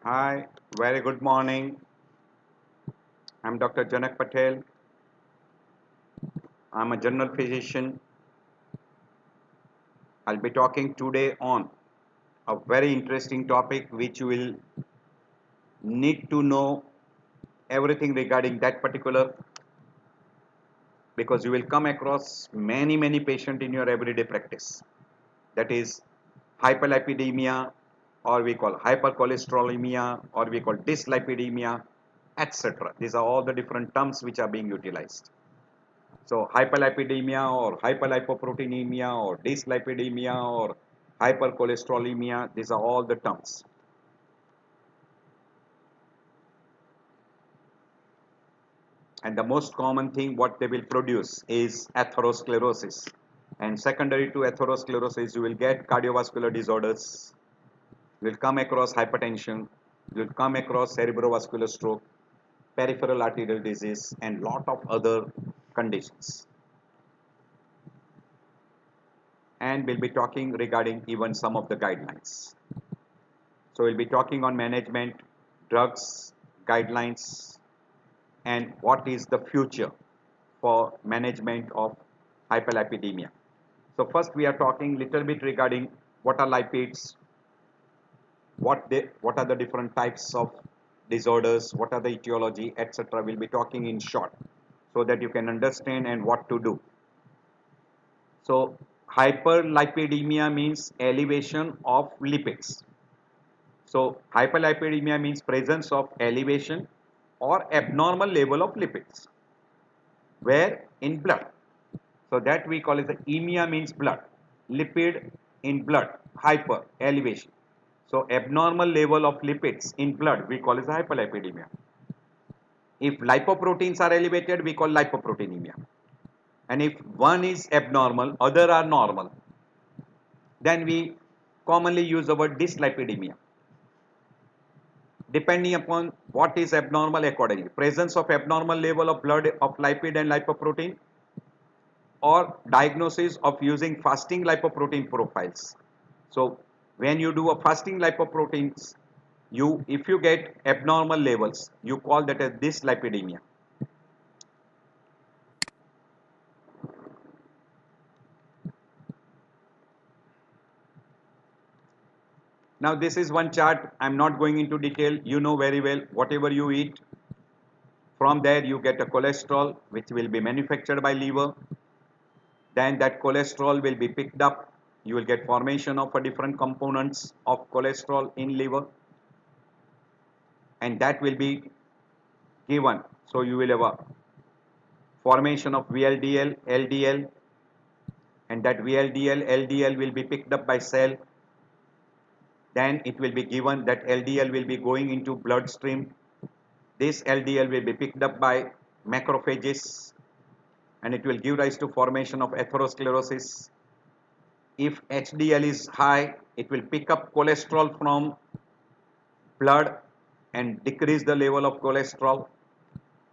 Hi, very good morning. I'm Dr. Janak Patel. I'm a general physician. I'll be talking today on a very interesting topic which you will need to know everything regarding that particular because you will come across many patients in your everyday practice. That is hyperlipidemia or we call hypercholesterolemia or we call dyslipidemia, etc. These are all the different terms which are being utilized. So hyperlipidemia or hyperlipoproteinemia or dyslipidemia or hypercholesterolemia, these are all the terms. And the most common thing what they will produce is atherosclerosis. And secondary to atherosclerosis, you will get cardiovascular disorders, you will come across hypertension, you will come across cerebrovascular stroke, peripheral arterial disease, and lot of other conditions. And we'll be talking regarding even some of the guidelines. So we'll be talking on management, drugs, guidelines, and what is the future for management of hyperlipidemia. So first we are talking little bit regarding what are lipids, what are the different types of disorders, what are the etiology, etc. We'll be talking in short so that you can understand and what to do. So hyperlipidemia means elevation of lipids. So hyperlipidemia means presence of elevation or abnormal level of lipids. Where? In blood. So that we call it the emia means blood. Lipid in blood, hyper, elevation. So abnormal level of lipids in blood we call it hyperlipidemia. If lipoproteins are elevated, we call lipoproteinemia. And if one is abnormal, other are normal, then we commonly use the word dyslipidemia. Depending upon what is abnormal accordingly. Presence of abnormal level of blood of lipid and lipoprotein or diagnosis of using fasting lipoprotein profiles. So when you do a fasting lipoproteins, if you get abnormal levels, you call that as dyslipidemia. Now this is one chart. I'm not going into detail. You know very well whatever you eat. From there you get a cholesterol which will be manufactured by liver. Then that cholesterol will be picked up. You will get formation of a different components of cholesterol in liver, and that will be given. So you will have a formation of VLDL, LDL, and that VLDL, LDL will be picked up by cell. Then it will be given that LDL will be going into bloodstream. This LDL will be picked up by macrophages, and it will give rise to formation of atherosclerosis. If HDL is high, it will pick up cholesterol from blood and decrease the level of cholesterol.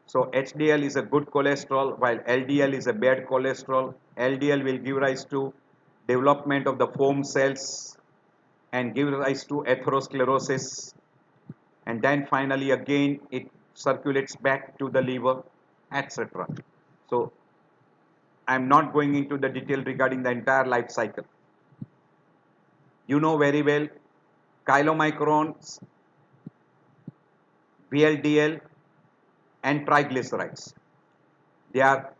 So HDL is a good cholesterol while LDL is a bad cholesterol. LDL will give rise to development of the foam cells and give rise to atherosclerosis, and then finally again it circulates back to the liver, etc. So I am not going into the detail regarding the entire life cycle. You know very well chylomicrons, VLDL and triglycerides. They are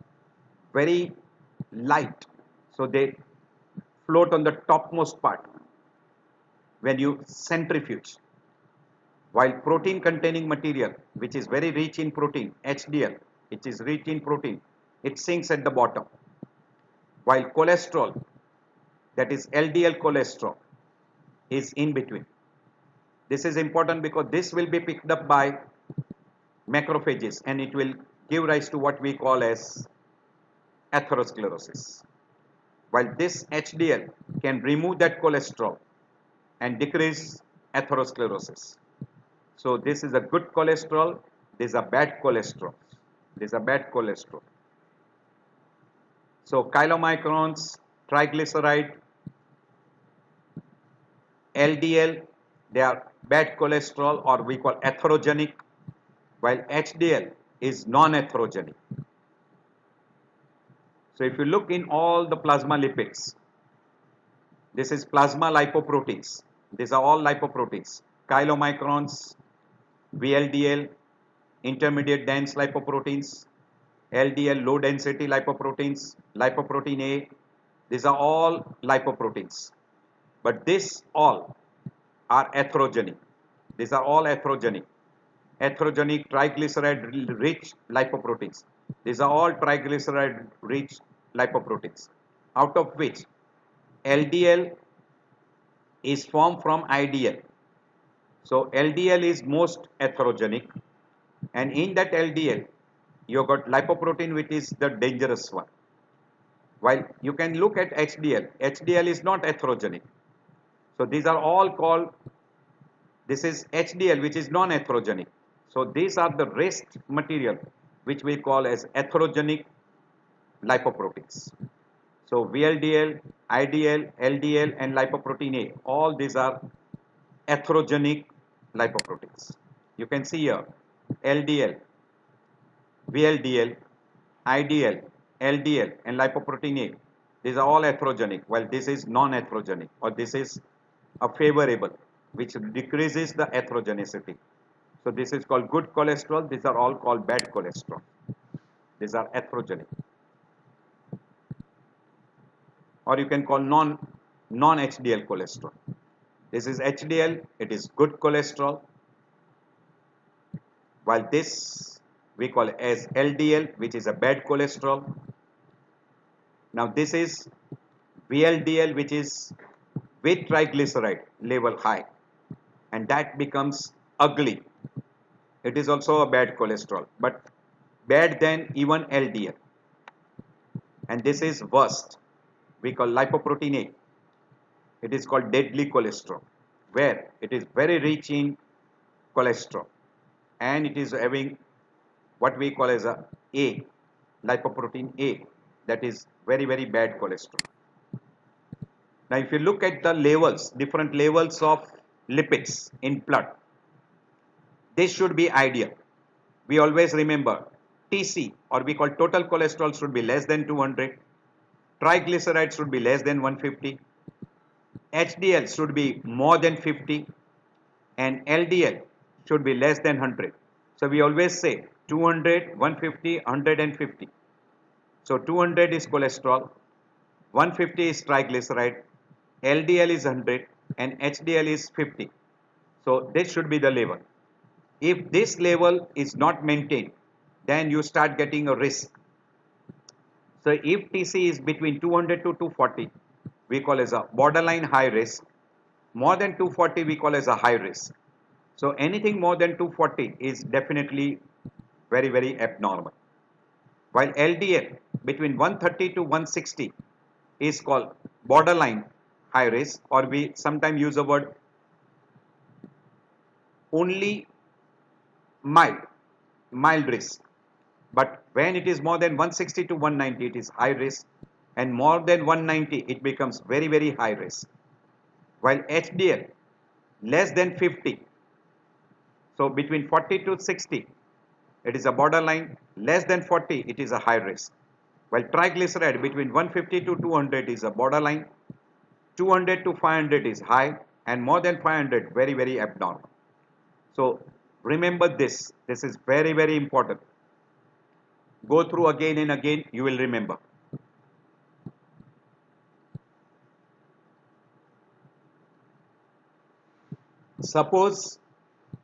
very light, so they float on the topmost part when you centrifuge. While protein containing material, which is very rich in protein, HDL, which is rich in protein, it sinks at the bottom. While cholesterol, that is LDL cholesterol, is in between. This is important because this will be picked up by macrophages and it will give rise to what we call as atherosclerosis. While this HDL can remove that cholesterol and decrease atherosclerosis. So this is a good cholesterol, this is a bad cholesterol. This is a bad cholesterol. So chylomicrons, triglyceride, LDL, they are bad cholesterol, or we call atherogenic, while HDL is non-atherogenic. So if you look in all the plasma lipids, this is plasma lipoproteins. These are all lipoproteins. Chylomicrons, VLDL, intermediate dense lipoproteins, LDL, low density lipoproteins, lipoprotein A. These are all lipoproteins. But these all are atherogenic. These are all atherogenic. Atherogenic triglyceride rich lipoproteins. These are all triglyceride rich lipoproteins, out of which LDL is formed from IDL. So LDL is most atherogenic, and in that LDL you got lipoprotein, which is the dangerous one. While you can look at HDL, HDL is not atherogenic. So these are all called, this is HDL, which is non-atherogenic. So these are the rest material which we call as atherogenic lipoproteins. So VLDL, IDL, LDL and lipoprotein A, all these are atherogenic lipoproteins. You can see here LDL, VLDL, IDL, LDL and lipoprotein A. These are all atherogenic, while this is non-atherogenic, or this is a favorable, which decreases the atherogenicity. So this is called good cholesterol. These are all called bad cholesterol. These are atherogenic. Or you can call non-HDL cholesterol. This is HDL, it is good cholesterol, while this we call as LDL, which is a bad cholesterol. Now this is VLDL, which is with triglyceride level high, and that becomes ugly. It is also a bad cholesterol, but bad than even LDL. And this is worst, we call lipoprotein A. It is called deadly cholesterol, where it is very rich in cholesterol, and it is having what we call as a lipoprotein A, that is very, very bad cholesterol. Now if you look at the levels, different levels of lipids in blood, this should be ideal. We always remember TC, or we call total cholesterol, should be less than 200, triglycerides should be less than 150, HDL should be more than 50, and LDL should be less than 100. So we always say 200, 150, 150. So 200 is cholesterol, 150 is triglyceride, LDL is 100 and HDL is 50. So this should be the level. If this level is not maintained, then you start getting a risk. So if TC is between 200 to 240, we call as a borderline high risk. More than 240 we call as a high risk. So anything more than 240 is definitely very, very abnormal. While LDL between 130 to 160 is called borderline high risk, or we sometimes use the word only mild risk. But when it is more than 160 to 190, it is high risk, and more than 190 it becomes very, very high risk. While HDL less than 50, so between 40 to 60 it is a borderline, less than 40 it is a high risk. While triglyceride between 150 to 200 is a borderline, 200 to 500 is high, and more than 500 very, very abnormal. So remember this is very, very important. Go through again and again, you will remember. Suppose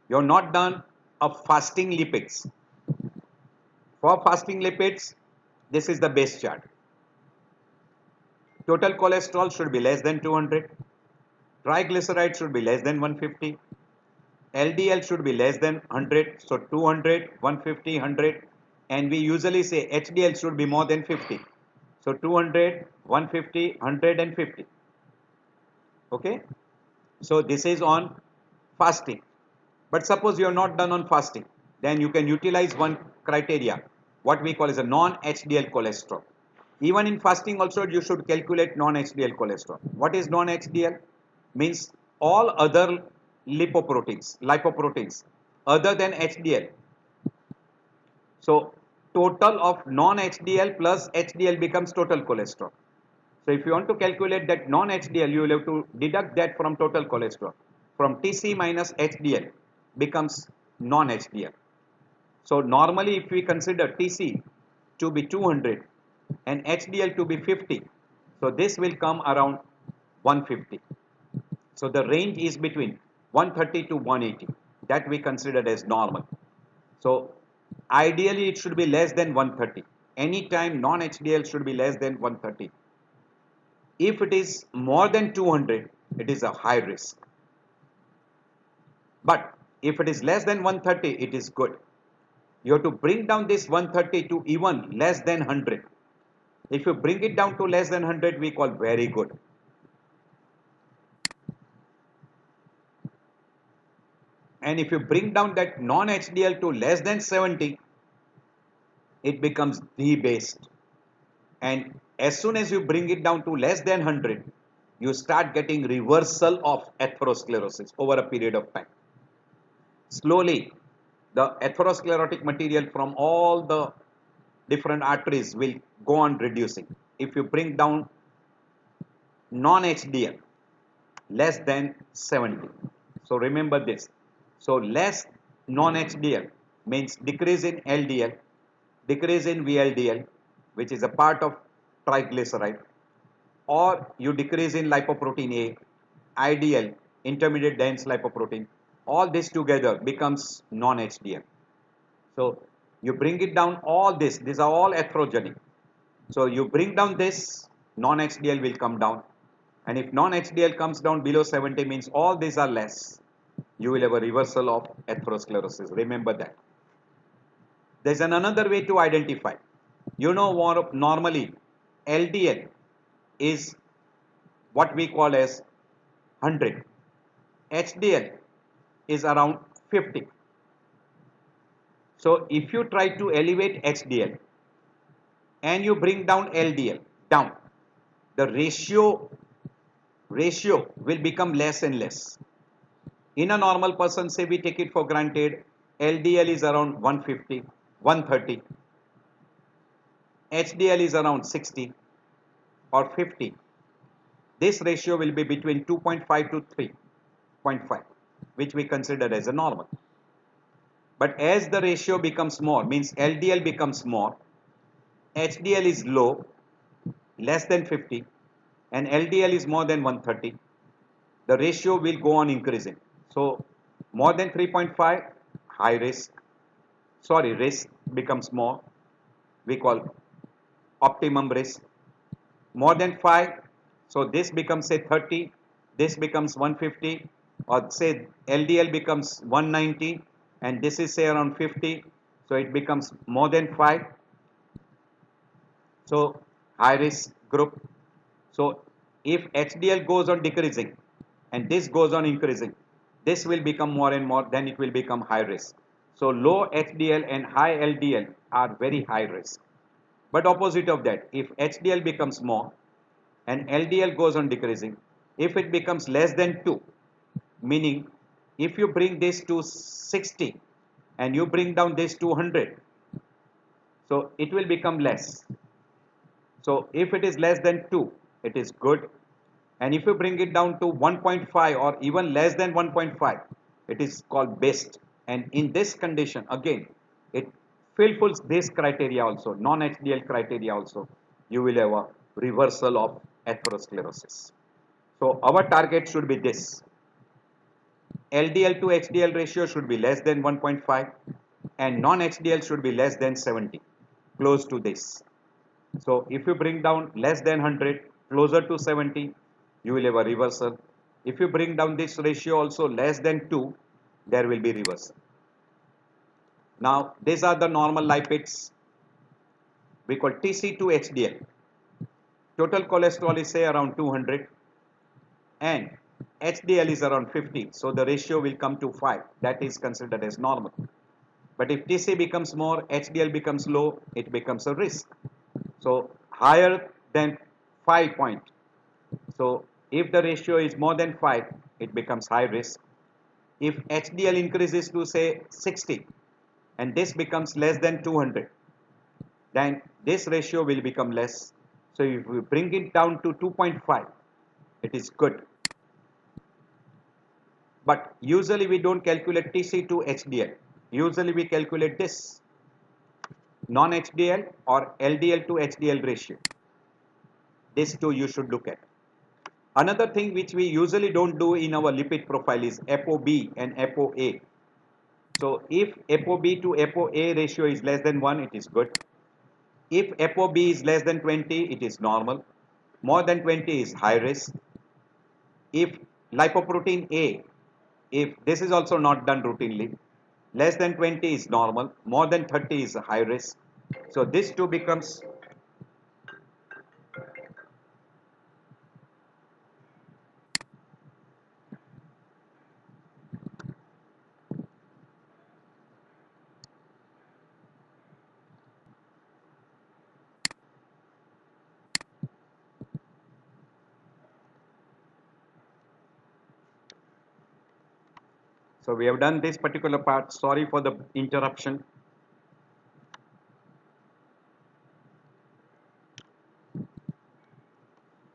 you're not done of fasting lipids. For fasting lipids, this is the base chart. Total cholesterol should be less than 200. Triglyceride should be less than 150. LDL should be less than 100. So 200, 150, 100. And we usually say HDL should be more than 50. So 200, 150, 100 and 50. Okay. So this is on fasting. But suppose you are not done on fasting, then you can utilize one criteria, what we call as a non-HDL cholesterol. Even in fasting also you should calculate non-HDL cholesterol. What is non-HDL? Means all other lipoproteins other than HDL. So total of non-HDL plus HDL becomes total cholesterol. So if you want to calculate that non-HDL, you will have to deduct that from total cholesterol. From TC minus HDL becomes non-HDL. So normally if we consider TC to be 200 and HDL to be 50, so this will come around 150. So the range is between 130 to 180 that we consider as normal. So ideally it should be less than 130. Anytime non-HDL should be less than 130. If it is more than 200, it is a high risk. But if it is less than 130, it is good. You have to bring down this 130 to even less than 100. If you bring it down to less than 100, we call very good. And if you bring down that non-HDL to less than 70, it becomes the best. And as soon as you bring it down to less than 100, you start getting reversal of atherosclerosis over a period of time. Slowly, the atherosclerotic material from all the different arteries will go on reducing. If you bring down non-HDL less than 70. So remember this. So less non-HDL means decrease in LDL, decrease in VLDL, which is a part of triglyceride, or you decrease in lipoprotein A, IDL, intermediate dense lipoprotein. All this together becomes non-HDL. So you bring it down, all this, these are all atherogenic. So you bring down this, non-HDL will come down. And if non-HDL comes down below 70 means all these are less. You will have a reversal of atherosclerosis. Remember that. There is another way to identify. You know, normally LDL is what we call as 100. HDL is around 50. So if you try to elevate HDL and you bring down LDL down, the ratio will become less and less. In a normal person, say we take it for granted, LDL is around 150, 130, HDL is around 60 or 50. This ratio will be between 2.5 to 3.5, which we consider as a normal. But as the ratio becomes more, means LDL becomes more, HDL is low, less than 50, and LDL is more than 130, the ratio will go on increasing. So more than 3.5, high risk, risk becomes more, we call optimum risk. More than 5, so this becomes say 30, this becomes 150, or say LDL becomes 190 and this is say around 50, so it becomes more than 5. So high risk group. So if HDL goes on decreasing and this goes on increasing, this will become more and more, then it will become high risk. So low HDL and high LDL are very high risk. But opposite of that, if HDL becomes more and LDL goes on decreasing, if it becomes less than 2, meaning if you bring this to 60 and you bring down this to 100, so it will become less. So if it is less than 2, it is good. And if you bring it down to 1.5 or even less than 1.5, it is called best. And in this condition, again, it fulfills this criteria also, non-HDL criteria also. You will have a reversal of atherosclerosis. So our target should be this. LDL to HDL ratio should be less than 1.5 and non-HDL should be less than 70, close to this. So if you bring down less than 100, closer to 70, you will have a reversal. If you bring down this ratio also less than 2, there will be reversal. Now these are the normal lipids. We call TC to HDL. Total cholesterol is say around 200 and HDL is around 50. So the ratio will come to 5. That is considered as normal. But if TC becomes more, HDL becomes low, it becomes a risk. So higher than 5 point. So if the ratio is more than 5, it becomes high risk. If HDL increases to say 60 and this becomes less than 200, then this ratio will become less. So if we bring it down to 2.5, it is good. But usually we don't calculate TC to HDL. Usually we calculate this non-HDL or LDL to HDL ratio. These two you should look at. Another thing which we usually don't do in our lipid profile is ApoB and ApoA. So if ApoB to ApoA ratio is less than 1, it is good. If ApoB is less than 20, it is normal. More than 20 is high risk. If lipoprotein A, if this is also not done routinely, less than 20 is normal, more than 30 is high risk. So this two becomes so we have done this particular part. Sorry for the interruption.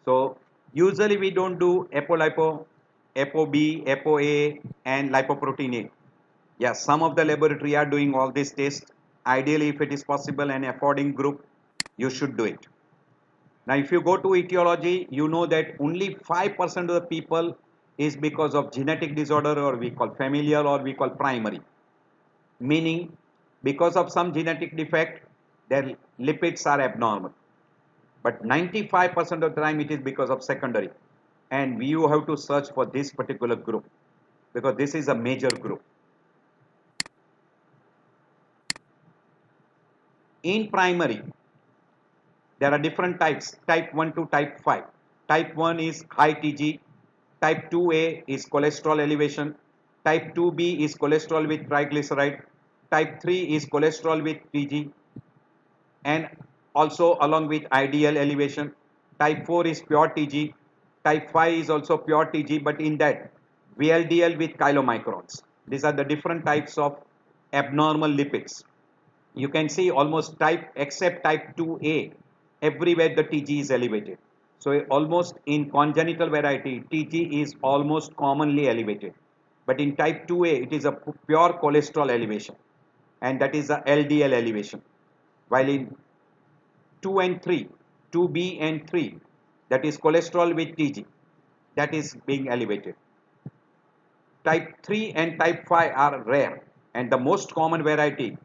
So usually we don't do apolipo, ApoB, ApoA and lipoprotein A. Yes, some of the laboratory are doing all these tests. Ideally, if it is possible and affording group, you should do it. Now, if you go to etiology, you know that only 5% of the people is because of genetic disorder, or we call familial, or we call primary. Meaning, because of some genetic defect, their lipids are abnormal. But 95% of the time it is because of secondary. And you have to search for this particular group because this is a major group. In primary, there are different types, type 1 to type 5. Type 1 is high TG, type 2A is cholesterol elevation, type 2B is cholesterol with triglyceride, type 3 is cholesterol with TG, and also along with IDL elevation. Type 4 is pure TG, type 5 is also pure TG, but in that VLDL with chylomicrons. These are the different types of abnormal lipids. You can see almost type except type 2A, everywhere the TG is elevated. So almost in congenital variety, TG is almost commonly elevated. But in type 2A, it is a pure cholesterol elevation, and that is the LDL elevation. While in 2 and 3, 2B and 3, that is cholesterol with TG, that is being elevated. Type 3 and type 5 are rare, and the most common variety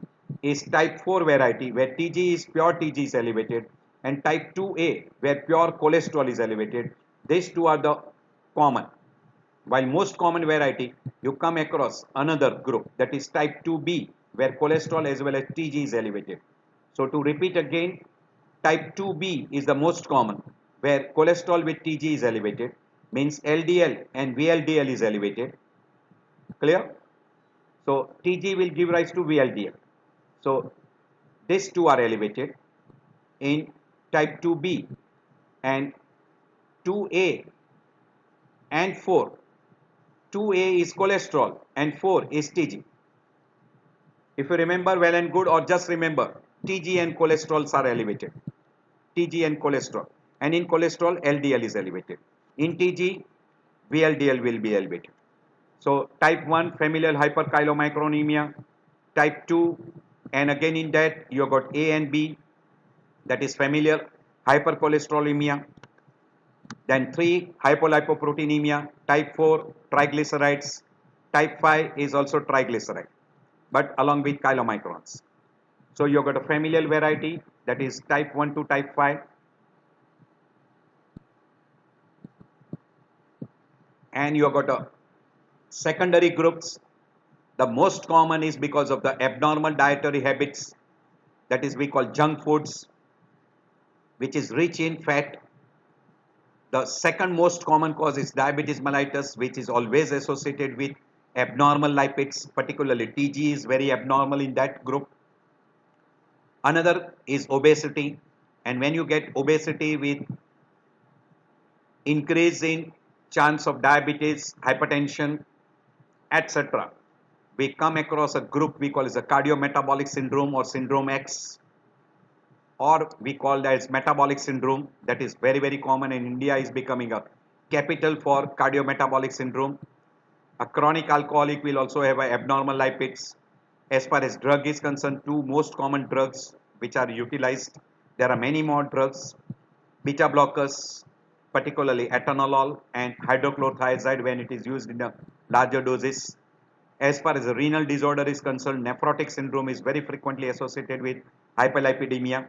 is type 4 variety, where TG is pure TG is elevated, and type 2A, where pure cholesterol is elevated. These two are the common. While most common variety, you come across another group, that is type 2B, where cholesterol as well as TG is elevated. So to repeat again, type 2B is the most common, where cholesterol with TG is elevated, means LDL and VLDL is elevated. Clear? So TG will give rise to VLDL. So these two are elevated in type 2B, and 2A and 4. 2A is cholesterol and 4 is TG. If you remember well and good, or just remember, TG and cholesterols are elevated. TG and cholesterol. And in cholesterol, LDL is elevated. In TG, VLDL will be elevated. So type 1, familial hyperchylomicronemia. Type 2, and again in that you have got A and B, that is familial hypercholesterolemia. Then 3, hypolipoproteinemia. Type 4, triglycerides. Type 5 is also triglyceride, but along with chylomicrons. So you have got a familial variety, that is type 1 to type 5. And you have got a secondary groups. The most common is because of the abnormal dietary habits, that is we call junk foods, which is rich in fat. The second most common cause is diabetes mellitus, which is always associated with abnormal lipids, particularly TG is very abnormal in that group. Another is obesity, and when you get obesity with increase in chance of diabetes, hypertension, etc. We come across a group we call as a cardiometabolic syndrome or syndrome X, or we call that as metabolic syndrome. That is very, very common, and India is becoming a capital for cardiometabolic syndrome. A chronic alcoholic will also have a abnormal lipids. As far as drug is concerned, two most common drugs which are utilized, there are many more drugs. Beta blockers, particularly atenolol and hydrochlorothiazide when it is used in a larger doses. As far as the renal disorder is concerned, nephrotic syndrome is very frequently associated with hyperlipidemia.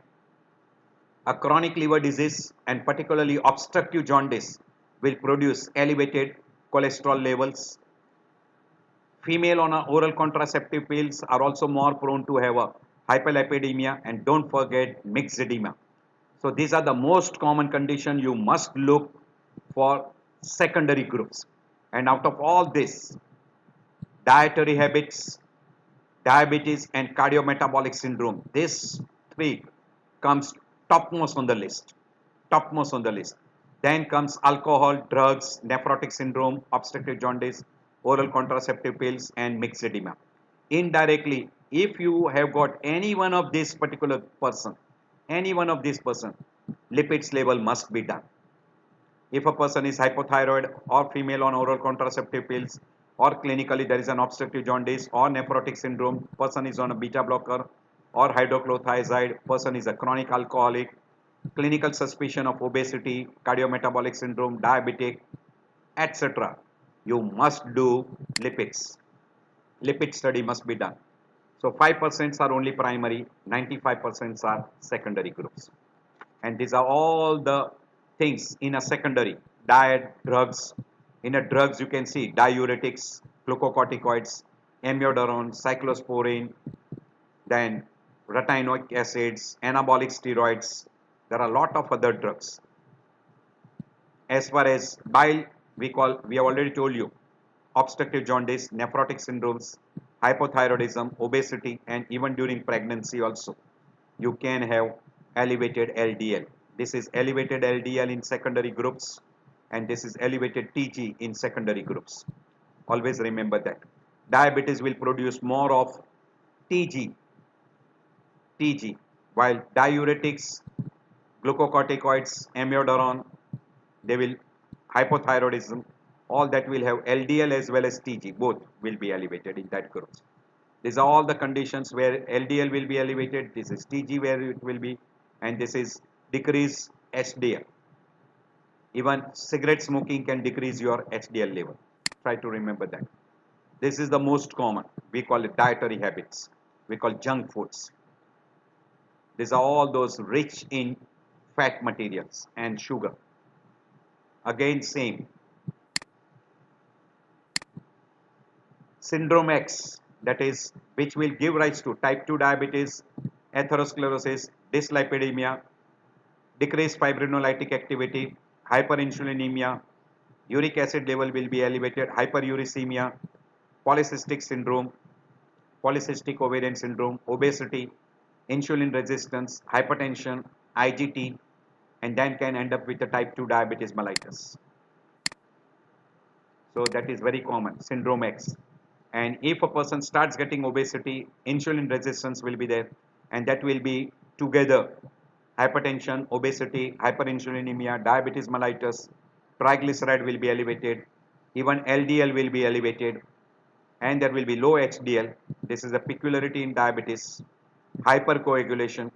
A chronic liver disease and particularly obstructive jaundice will produce elevated cholesterol levels. Female on oral contraceptive pills are also more prone to have a hyperlipidemia, and don't forget myxedema. So these are the most common condition you must look for secondary groups. And out of all this, dietary habits, diabetes and cardiometabolic syndrome, this three comes topmost on the list. Topmost on the list. Then comes alcohol, drugs, nephrotic syndrome, obstructive jaundice, oral contraceptive pills and myxedema. Indirectly, if you have got any one of these particular person, any one of these person, lipids level must be done. If a person is hypothyroid or female on oral contraceptive pills, or clinically there is an obstructive jaundice or nephrotic syndrome, person is on a beta blocker or hydrochlorothiazide, person is a chronic alcoholic, clinical suspicion of obesity, cardiometabolic syndrome, diabetic, etc. You must do lipids. Lipid study must be done. So 5% are only primary, 95% are secondary groups. And these are all the things in a secondary: diet, drugs. In a drugs you can see diuretics, glucocorticoids, amiodarone, cyclosporine, then retinoic acids, anabolic steroids. There are a lot of other drugs. As far as bile, we have already told you, obstructive jaundice, nephrotic syndromes, hypothyroidism, obesity, and even during pregnancy also, you can have elevated LDL. This is elevated LDL in secondary groups, and this is elevated TG in secondary groups. Always remember that. Diabetes will produce more of TG, while diuretics, glucocorticoids, amiodarone, they will hypothyroidism, all that will have LDL as well as TG, both will be elevated in that group. These are all the conditions where LDL will be elevated, this is TG where it will be, and this is decrease HDL. Even cigarette smoking can decrease your HDL level. Try to remember that. This is the most common. We call it dietary habits. We call junk foods. These are all those rich in fat materials and sugar. Again, same. Syndrome X, that is, which will give rise to type 2 diabetes, atherosclerosis, dyslipidemia, decreased fibrinolytic activity, hyperinsulinemia, uric acid level will be elevated, hyperuricemia, polycystic syndrome, polycystic ovarian syndrome, obesity, insulin resistance, hypertension, IGT, and then can end up with the type 2 diabetes mellitus. So that is very common, syndrome X. And if a person starts getting obesity, insulin resistance will be there, and that will be together hypertension, obesity, hyperinsulinemia, diabetes mellitus, triglyceride will be elevated, even LDL will be elevated, and there will be low HDL. This is a peculiarity in diabetes, hypercoagulation,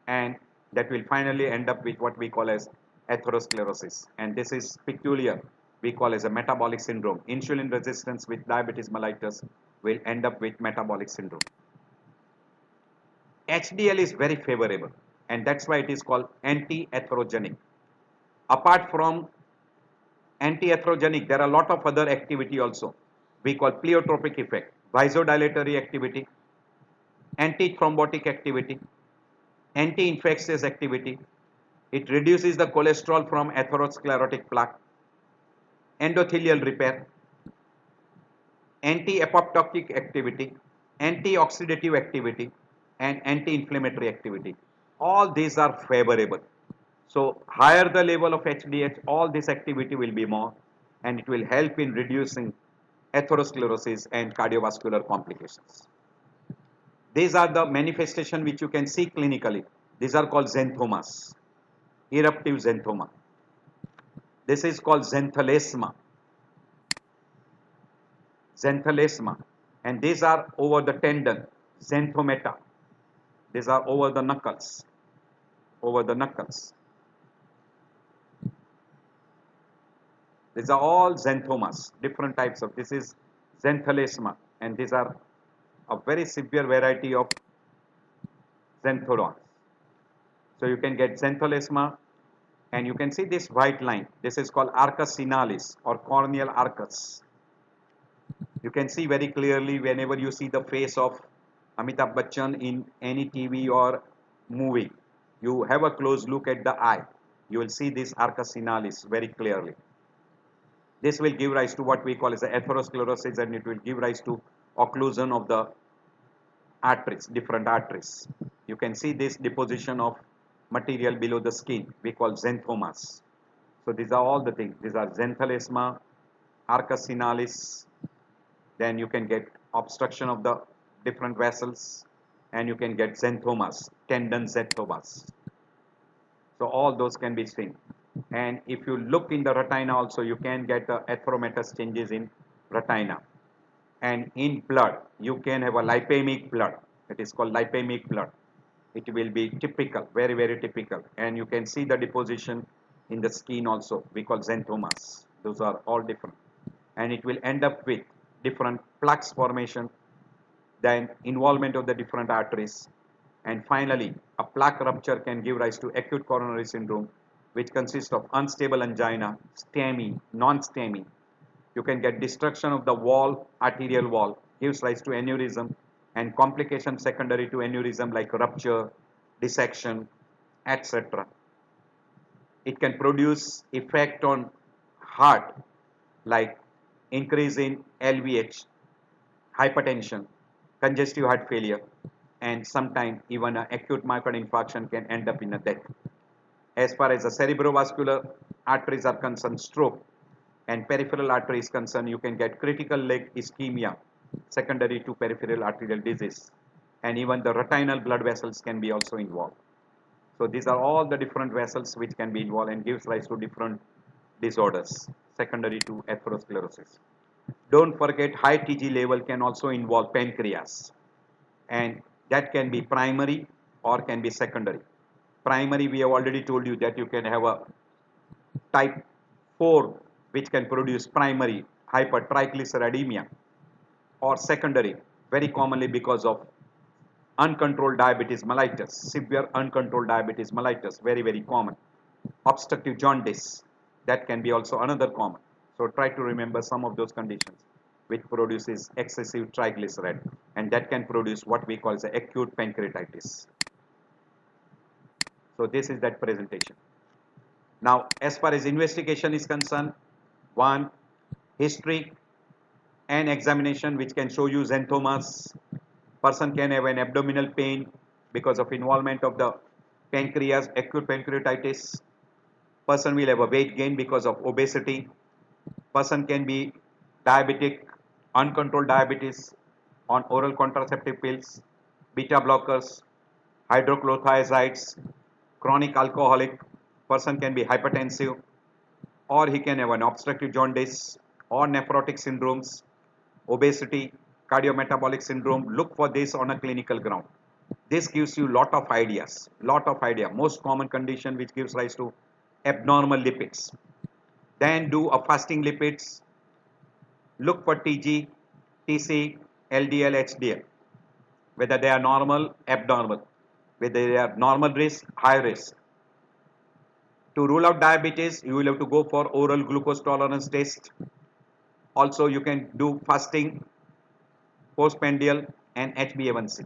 and that will finally end up with what we call as atherosclerosis. And this is peculiar, we call as a metabolic syndrome. Insulin resistance with diabetes mellitus will end up with metabolic syndrome. HDL is very favorable, and that's why it is called anti-atherogenic. Apart from anti-atherogenic, there are a lot of other activity also. We call pleiotropic effect, vasodilatory activity, anti-thrombotic activity, anti-infectious activity. It reduces the cholesterol from atherosclerotic plaque, endothelial repair, anti-apoptotic activity, antioxidative activity, and anti-inflammatory activity. All these are favorable. So higher the level of HDH, all this activity will be more, and it will help in reducing atherosclerosis and cardiovascular complications. These are the manifestation which you can see clinically. These are called xanthomas, eruptive xanthoma. This is called xanthelasma, xanthelasma, and these are over the tendon, xanthomata. These are over the knuckles, over the knuckles. These are all xanthomas, different types of. This is xanthelasma, and these are a very severe variety of xanthomas. So you can get xanthelasma, and you can see this white line. This is called arcus sinalis or corneal arcus. You can see very clearly whenever you see the face of Amitabh Bachchan in any TV or movie. You have a close look at the eye. You will see this arcus sinalis very clearly. This will give rise to what we call as atherosclerosis, and it will give rise to occlusion of the arteries, different arteries. You can see this deposition of material below the skin. We call xanthomas. So these are all the things. These are xanthelasma, arcus sinalis. Then you can get obstruction of the different vessels, and you can get xanthomas, tendon xanthomas. So all those can be seen. And if you look in the retina also, you can get atheromatous changes in retina. And in blood, you can have a lipemic blood. It is called lipemic blood. It will be typical, very, very typical. And you can see the deposition in the skin also. We call xanthomas. Those are all different. And it will end up with different plaques formation, then involvement of the different arteries. And finally, a plaque rupture can give rise to acute coronary syndrome, which consists of unstable angina, STEMI, non-STEMI. You can get destruction of the wall, arterial wall, gives rise to aneurysm, and complications secondary to aneurysm like rupture, dissection, etc. It can produce effect on heart like increase in LVH, hypertension, congestive heart failure, and sometimes even an acute myocardial infarction can end up in a death. As far as the cerebrovascular arteries are concerned, stroke, and peripheral artery is concerned, you can get critical leg ischemia secondary to peripheral arterial disease, and even the retinal blood vessels can be also involved. So these are all the different vessels which can be involved and gives rise to different disorders secondary to atherosclerosis. Don't forget, high TG level can also involve pancreas, and that can be primary or can be secondary. Primary, we have already told you that you can have a type 4 which can produce primary hypertriglyceridemia, or secondary very commonly because of uncontrolled diabetes mellitus, severe uncontrolled diabetes mellitus, very, very common. Obstructive jaundice, that can be also another common. So try to remember some of those conditions which produces excessive triglyceride, and that can produce what we call as acute pancreatitis. So this is that presentation. Now, as far as investigation is concerned, one, history and examination which can show you xanthomas. Person can have an abdominal pain because of involvement of the pancreas, acute pancreatitis. Person will have a weight gain because of obesity. Person can be diabetic, uncontrolled diabetes on oral contraceptive pills, beta blockers, hydrochlorothiazides, chronic alcoholic. Person can be hypertensive, or he can have an obstructive jaundice or nephrotic syndromes, obesity, cardiometabolic syndrome. Look for this on a clinical ground. This gives you lot of ideas, most common condition which gives rise to abnormal lipids. Then do a fasting lipids, look for TG, TC, LDL, HDL, whether they are normal, abnormal, whether they are normal risk, high risk. To rule out diabetes, you will have to go for oral glucose tolerance test. Also, you can do fasting, postprandial, and HbA1c.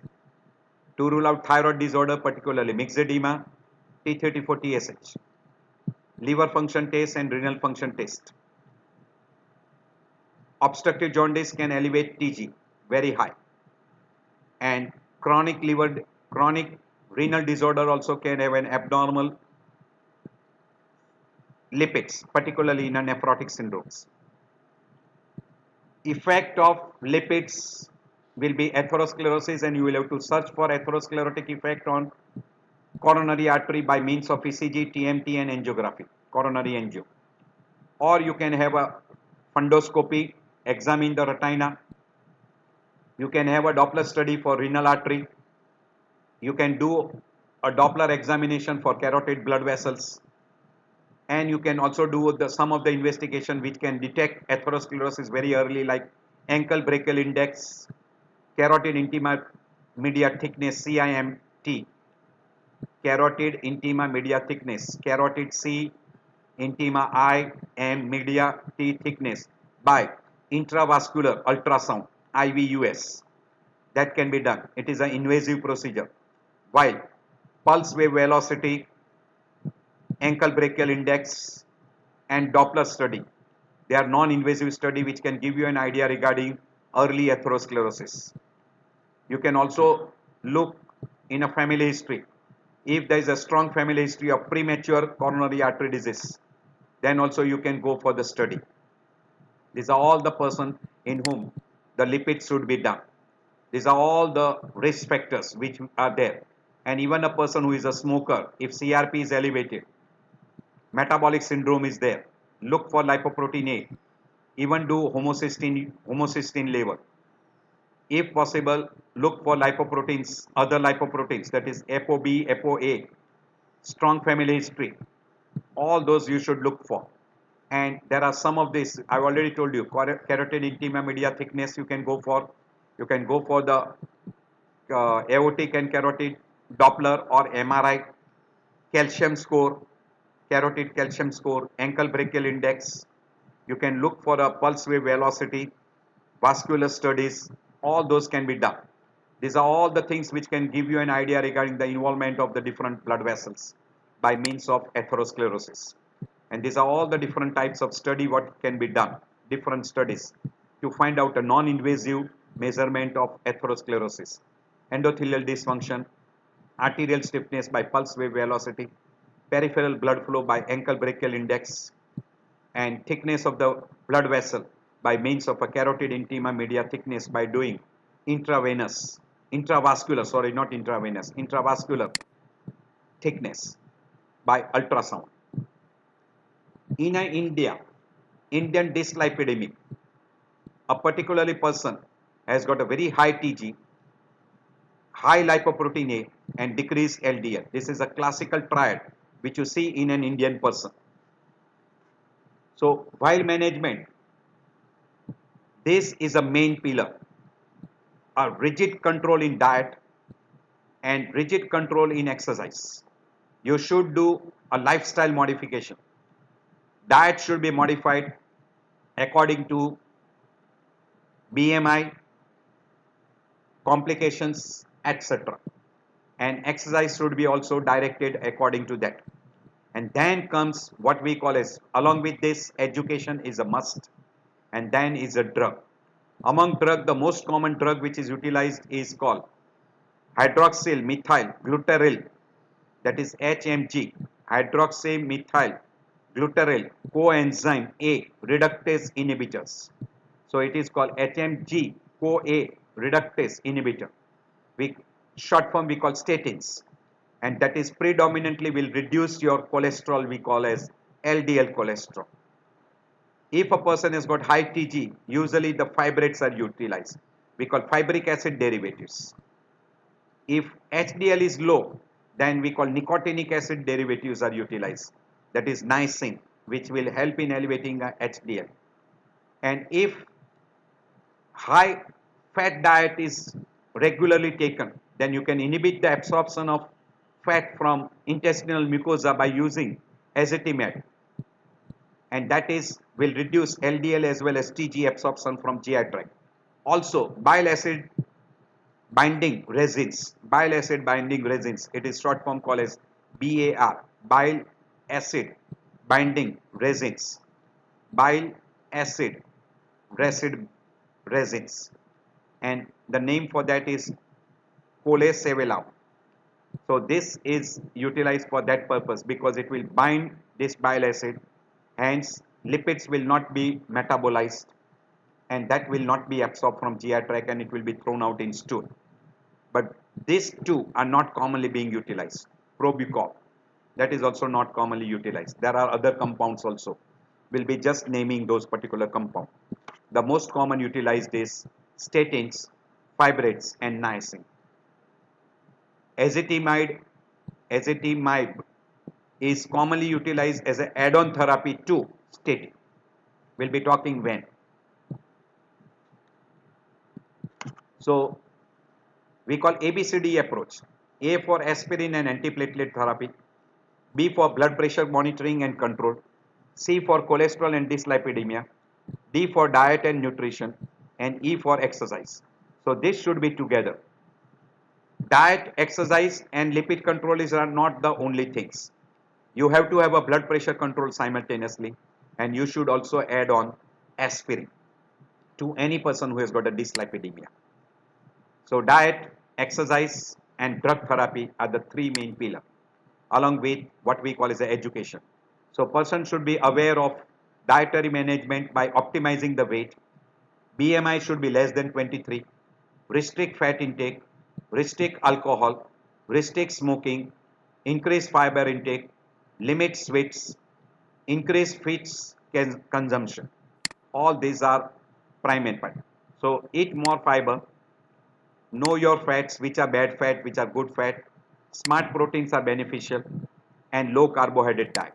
To rule out thyroid disorder, particularly myxedema, T34 TSH, liver function test and renal function test. Obstructive jaundice can elevate TG very high, and chronic renal disorder also can have an abnormal lipids, particularly in a nephrotic syndromes. effect of lipids will be atherosclerosis, and you will have to search for atherosclerotic effect on coronary artery by means of ECG, TMT and angiography, coronary angio. Or you can have a fundoscopy, examine the retina. You can have a Doppler study for renal artery. You can do a Doppler examination for carotid blood vessels. And you can also do some of the investigation which can detect atherosclerosis very early, like ankle brachial index, carotid intima media thickness, CIMT, carotid intima media thickness, carotid C, intima I, and media T thickness by intravascular ultrasound, IVUS. That can be done. It is an invasive procedure. While pulse wave velocity, ankle brachial index, and Doppler study, they are non-invasive study which can give you an idea regarding early atherosclerosis. You can also look in a family history. If there is a strong family history of premature coronary artery disease, then also you can go for the study. These are all the person in whom the lipids should be done. These are all the risk factors which are there. And even a person who is a smoker, if CRP is elevated, metabolic syndrome is there, look for lipoprotein A, even do homocysteine level. If possible, look for lipoproteins, other lipoproteins, that is ApoB, ApoA, strong family history. All those you should look for. And there are some of this, I've already told you, carotid intima media thickness you can go for. You can go for the aortic and carotid Doppler or MRI, calcium score, carotid calcium score, ankle brachial index. You can look for a pulse wave velocity, vascular studies, all those can be done. These are all the things which can give you an idea regarding the involvement of the different blood vessels by means of atherosclerosis. And these are all the different types of study what can be done, different studies to find out a non-invasive measurement of atherosclerosis, endothelial dysfunction, arterial stiffness by pulse wave velocity, peripheral blood flow by ankle brachial index, and thickness of the blood vessel by means of a carotid intima media thickness by doing intravascular, sorry, not intravenous, intravascular thickness by ultrasound. In Indian dyslipidemic, a particularly person has got a very high TG, high lipoprotein A, and decreased LDL. This is a classical triad which you see in an Indian person. So while management, this is a main pillar, a rigid control in diet and rigid control in exercise. You should do a lifestyle modification. Diet should be modified according to BMI, complications, etc. And exercise should be also directed according to that. And then comes what we call as, along with this, education is a must. And then is a drug. Among drug, the most common drug which is utilized is called hydroxyl methyl glutaril, that is HMG, hydroxy methyl glutaril coenzyme A reductase inhibitors. So it is called HMG CoA reductase inhibitor. Short form we call statins, and that is predominantly will reduce your cholesterol, we call as LDL cholesterol. If a person has got high TG, usually the fibrates are utilized. We call fibric acid derivatives. If HDL is low, then we call nicotinic acid derivatives are utilized. That is niacin, which will help in elevating HDL. And if high fat diet is regularly taken, then you can inhibit the absorption of fat from intestinal mucosa by using ezetimibe, and that is will reduce LDL as well as TG absorption from GI tract. Also bile acid binding resins, it is short form called as BAR, bile acid binding resins, bile acid resins, and the name for that is colesevelam. So this is utilized for that purpose because it will bind this bile acid, hence lipids will not be metabolized and that will not be absorbed from GI tract and it will be thrown out in stool. But these two are not commonly being utilized. Probucol, that is also not commonly utilized. There are other compounds also. We'll be just naming those particular compounds. The most common utilized is statins, fibrates, and niacin. Ezetimibe is commonly utilized as an add-on therapy to statin. We'll be talking when. So we call ABCD approach. A for aspirin and antiplatelet therapy, B for blood pressure monitoring and control, C for cholesterol and dyslipidemia, D for diet and nutrition, and E for exercise. So this should be together. Diet, exercise, and lipid control are not the only things. You have to have a blood pressure control simultaneously, and you should also add on aspirin to any person who has got a dyslipidemia. So diet, exercise, and drug therapy are the three main pillars, along with what we call as education. So person should be aware of dietary management by optimizing the weight. BMI should be less than 23. Restrict fat intake, restrict alcohol, restrict smoking, increase fiber intake, limit sweets, increase fats consumption. All these are prime impact. So eat more fiber, know your fats, which are bad fat, which are good fat, smart proteins are beneficial, and low carbohydrate diet.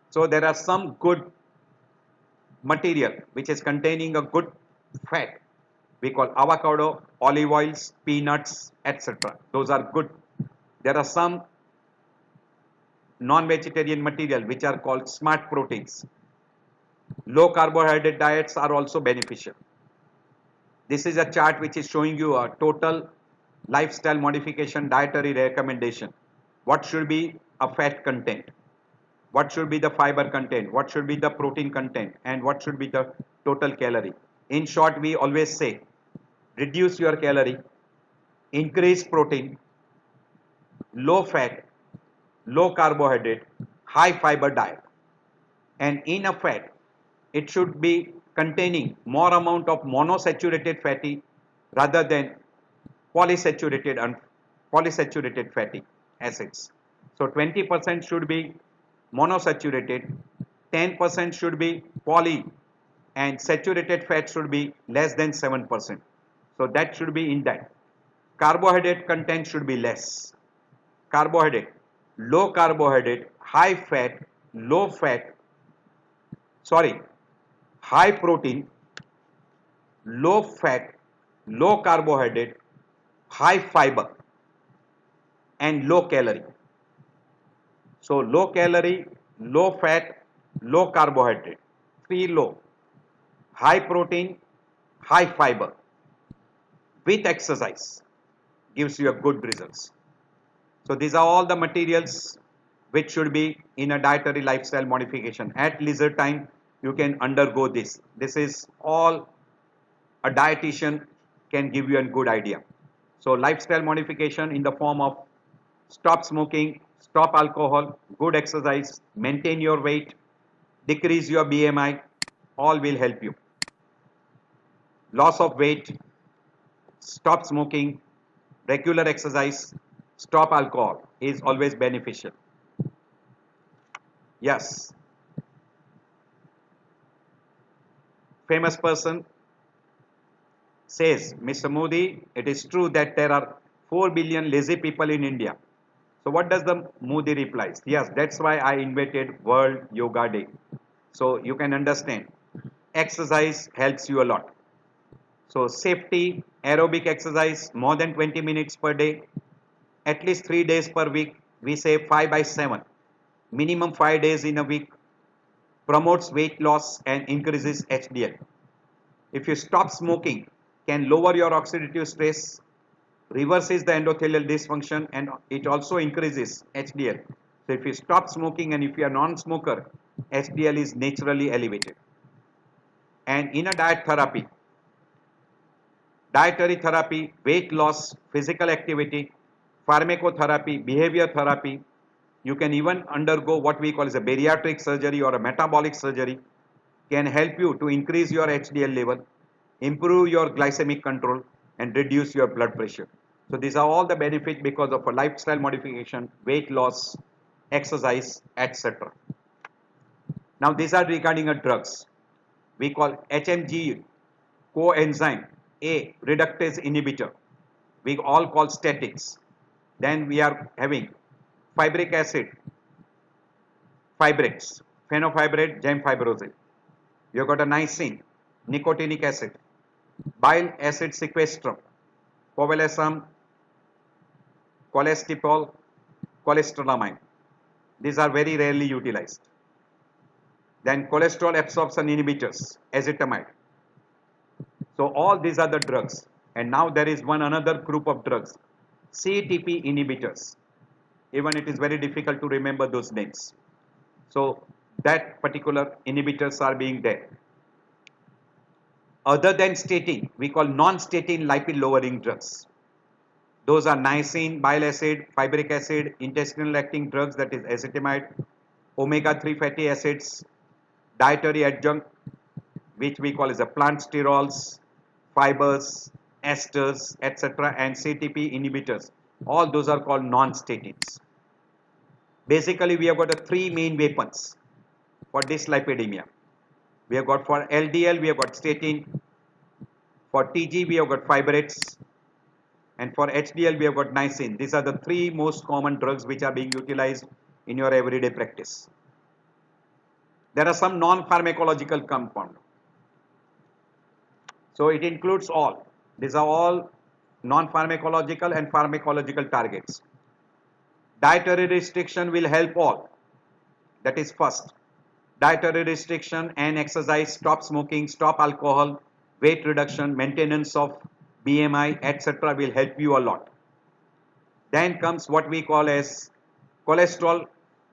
So there are some good material which is containing a good fat. We call avocado, olive oils, peanuts, etc. Those are good. There are some non-vegetarian material which are called smart proteins. Low carbohydrate diets are also beneficial. This is a chart which is showing you a total lifestyle modification dietary recommendation. What should be a fat content? What should be the fiber content? What should be the protein content? And what should be the total calorie? In short, we always say, reduce your calorie, increase protein, low fat, low carbohydrate, high fiber diet. And in a fat, it should be containing more amount of monosaturated fatty rather than polysaturated and polysaturated fatty acids. So 20% should be monosaturated, 10% should be poly, and saturated fat should be less than 7%. So that should be in that. Carbohydrate content should be less. Carbohydrate, low carbohydrate, high fat, low fat, high protein, low fat, low carbohydrate, high fiber, and low calorie. So low calorie, low fat, low carbohydrate, 3 low, high protein, high fiber, with exercise gives you a good results. So these are all the materials which should be in a dietary lifestyle modification. At leisure time, you can undergo this. This is all a dietitian can give you a good idea. So lifestyle modification in the form of stop smoking, stop alcohol, good exercise, maintain your weight, decrease your BMI, all will help you. Loss of weight, stop smoking, regular exercise, stop alcohol is always beneficial. Yes. Famous person says, Mr. Modi, it is true that there are 4 billion lazy people in India. So what does the Modi replies? Yes, that's why I invented World Yoga Day. So you can understand, exercise helps you a lot. So safety, aerobic exercise, more than 20 minutes per day, at least 3 days per week. We say 5 by 7, minimum 5 days in a week, promotes weight loss and increases HDL. If you stop smoking, can lower your oxidative stress, reverses the endothelial dysfunction, and it also increases HDL. So if you stop smoking and if you are non-smoker, HDL is naturally elevated. And in a dietary therapy, weight loss, physical activity, pharmacotherapy, behavior therapy, You can even undergo what we call as a bariatric surgery or a metabolic surgery, can help you to increase your HDL level, improve your glycemic control, and reduce your blood pressure. So these are all the benefits because of a lifestyle modification, weight loss, exercise, etc. Now these are regarding a drugs. We call HMG coenzyme A reductase inhibitor. We all call statics. Then we are having fibric acid, fibrates, fenofibrate, gemfibrozil. You have got a niacin, nicotinic acid, bile acid sequestrum, covalescum, cholesterol, cholesteramine. These are very rarely utilized. Then cholesterol absorption inhibitors, ezetimibe. So all these are the drugs. And now there is one another group of drugs, CETP inhibitors. Even it is very difficult to remember those names. So that particular inhibitors are being there. Other than statin, we call non-statin lipid lowering drugs. Those are niacin, bile acid, fibric acid, intestinal acting drugs, that is ezetimibe, omega-3 fatty acids, dietary adjunct, which we call as a plant sterols, fibers, esters, etc., and CTP inhibitors. All those are called non-statins. Basically, we have got three main weapons for dyslipidemia. We have got for LDL, we have got statin. For TG, we have got fibrates. And for HDL, we have got niacin. These are the three most common drugs which are being utilized in your everyday practice. There are some non-pharmacological compounds. So it includes all. These are all non-pharmacological and pharmacological targets. Dietary restriction will help all. That is first. Dietary restriction and exercise, stop smoking, stop alcohol, weight reduction, maintenance of BMI, etc. will help you a lot. Then comes what we call as cholesterol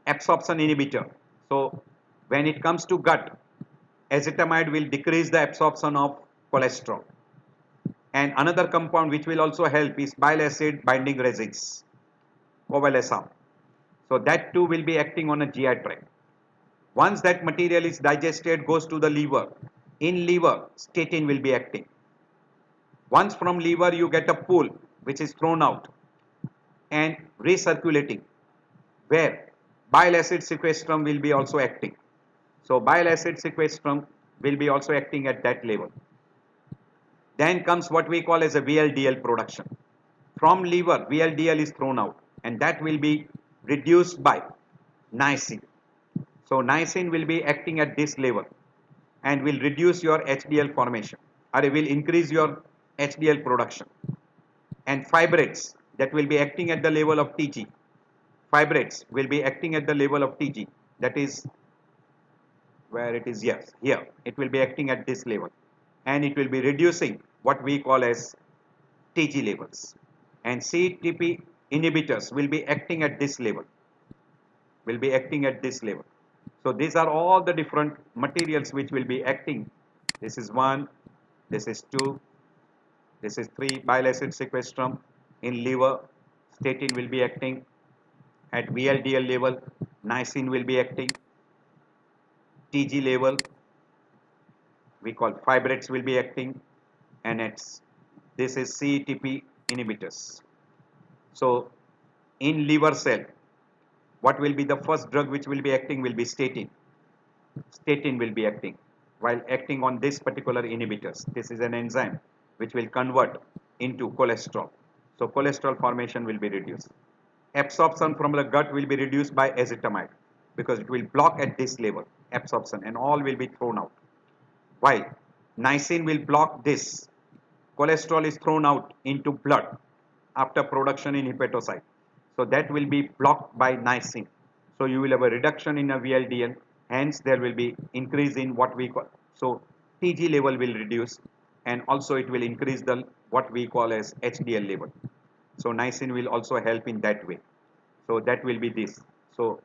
absorption inhibitor. So when it comes to gut, ezetimibe will decrease the absorption of cholesterol. And another compound which will also help is bile acid binding resins, covalescam. So that too will be acting on a GI tract. Once that material is digested, goes to the liver. In liver, statin will be acting. Once from liver, you get a pool which is thrown out and recirculating, where bile acid sequestrum will be also acting. So bile acid sequestrum will be also acting at that level. Then comes what we call as a VLDL production. From liver, VLDL is thrown out, and that will be reduced by niacin. So niacin will be acting at this level and will reduce your HDL formation, or it will increase your HDL production. And fibrates, that will be acting at the level of TG. Fibrates will be acting at the level of TG. That is where it is, yes, here. It will be acting at this level. And it will be reducing what we call as TG levels. And CTP inhibitors will be acting at this level. Will be acting at this level. So these are all the different materials which will be acting. This is 1, this is 2, this is 3, bile acid sequestrum. In liver, statin will be acting at VLDL level, niacin will be acting, TG level, we call fibrates will be acting, and this is CETP inhibitors. So in liver cell, what will be the first drug which will be acting will be statin. Statin will be acting while acting on this particular inhibitors. This is an enzyme which will convert into cholesterol. So cholesterol formation will be reduced. Absorption from the gut will be reduced by ezetimibe because it will block at this level absorption, and all will be thrown out. While niacin will block this. Cholesterol is thrown out into blood after production in hepatocyte. So that will be blocked by niacin. So you will have a reduction in a VLDL. Hence there will be increase in what we call. So TG level will reduce, and also it will increase the what we call as HDL level. So niacin will also help in that way. So that will be this. So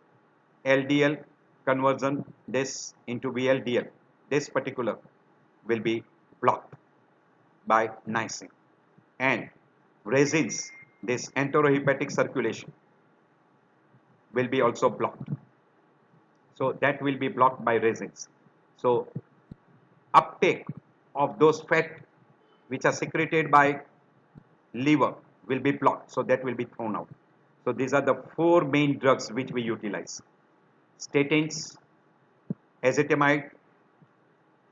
LDL conversion this into VLDL. This particular will be blocked by niacin, and resins this enterohepatic circulation. will be also blocked. So that will be blocked by resins. So uptake of those fat which are secreted by liver will be blocked. So that will be thrown out. So these are the four main drugs which we utilize: statins, ezetimibe,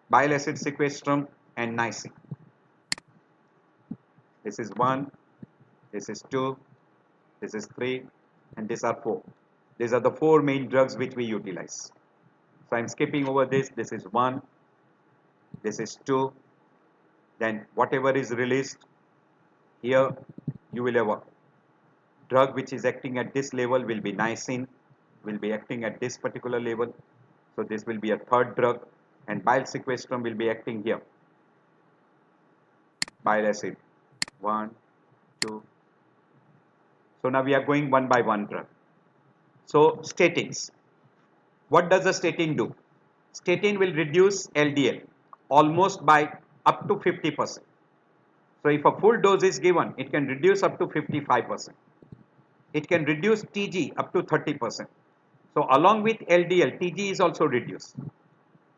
bile acid sequestrum, and niacin. This is 1, this is 2, this is 3, and these are 4. These are the four main drugs which we utilize. So I'm skipping over this. This is 1, this is 2, then whatever is released here, you will have a drug which is acting at this level will be niacin, will be acting at this particular level. So this will be a third drug, and bile sequestrum will be acting here. Bile acid 1, 2. So now we are going one by one drug. So statins. What does a statin do? Statin will reduce LDL almost by up to 50%. So if a full dose is given, it can reduce up to 55%. It can reduce TG up to 30%. So along with LDL, TG is also reduced.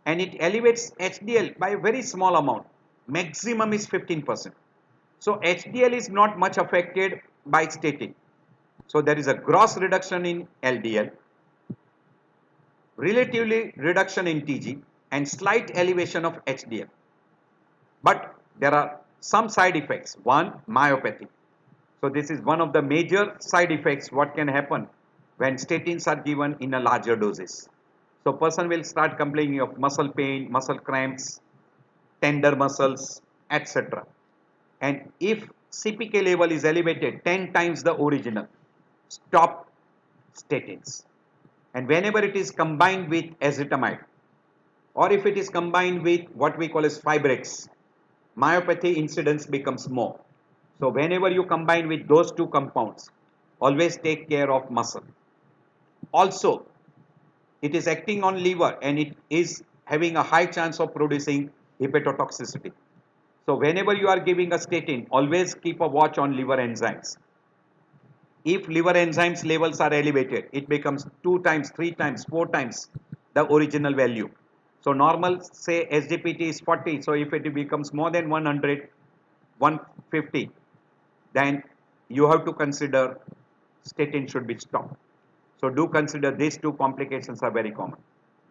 And it elevates HDL by a very small amount. Maximum is 15%. So HDL is not much affected by statin. So there is a gross reduction in LDL, relatively reduction in TG, and slight elevation of HDL. But there are some side effects. One, myopathy. So this is one of the major side effects what can happen when statins are given in a larger doses. So person will start complaining of muscle pain, muscle cramps, tender muscles, etc. And if CPK level is elevated 10 times the original, stop statins. And whenever it is combined with ezetimibe, or if it is combined with what we call as Fibrex, myopathy incidence becomes more. So whenever you combine with those two compounds, always take care of muscle. Also, it is acting on liver and it is having a high chance of producing hepatotoxicity. So whenever you are giving a statin, always keep a watch on liver enzymes. If liver enzymes levels are elevated, it becomes 2 times, 3 times, 4 times the original value. So normal say SGPT is 40. So if it becomes more than 100, 150, then you have to consider statin should be stopped. So do consider these two complications are very common.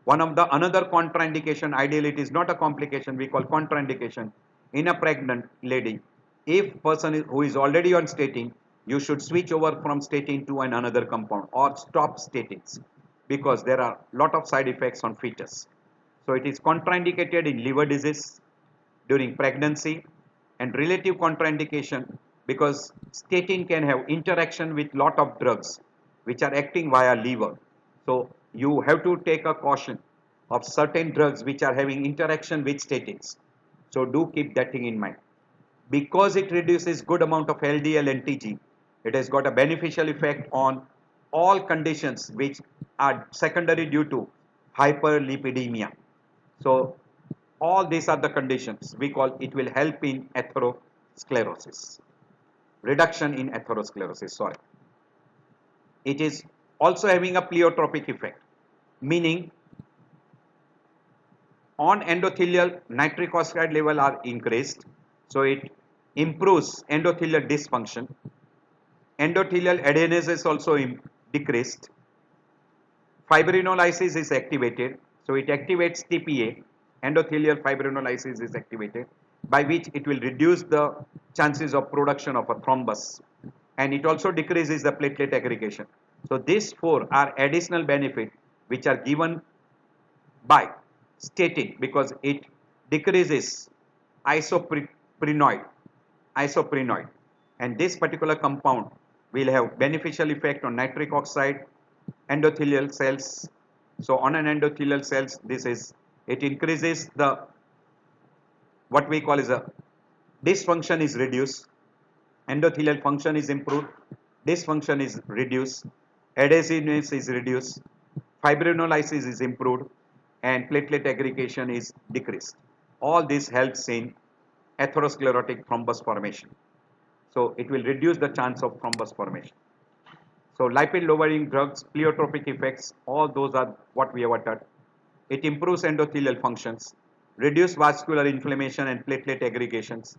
One of the another contraindication, ideally it is not a complication, we call contraindication in a pregnant lady. If person who is already on statin, you should switch over from statin to another compound or stop statins because there are lot of side effects on fetus. So it is contraindicated in liver disease during pregnancy, and relative contraindication because statin can have interaction with lot of drugs which are acting via liver. So you have to take a caution of certain drugs which are having interaction with statins. So do keep that thing in mind. Because it reduces good amount of LDL and TG, it has got a beneficial effect on all conditions which are secondary due to hyperlipidemia. So all these are the conditions we call it will help in atherosclerosis, reduction in atherosclerosis, sorry. It is also having a pleiotropic effect, meaning on endothelial nitric oxide level are increased, so it improves endothelial dysfunction. Endothelial adenesis also decreased. Fibrinolysis is activated, so it activates TPA, endothelial fibrinolysis is activated, by which it will reduce the chances of production of a thrombus, and it also decreases the platelet aggregation. So these four are additional benefit which are given by statin because it decreases isoprenoid, and this particular compound will have beneficial effect on nitric oxide, endothelial cells. So on an endothelial cells, it increases the what we call is a dysfunction is reduced, endothelial function is improved, dysfunction is reduced, adhesiveness is reduced, fibrinolysis is improved, and platelet aggregation is decreased. All this helps in atherosclerotic thrombus formation. So it will reduce the chance of thrombus formation. So lipid lowering drugs, pleiotropic effects, all those are what we have uttered. It improves endothelial functions, reduce vascular inflammation and platelet aggregations,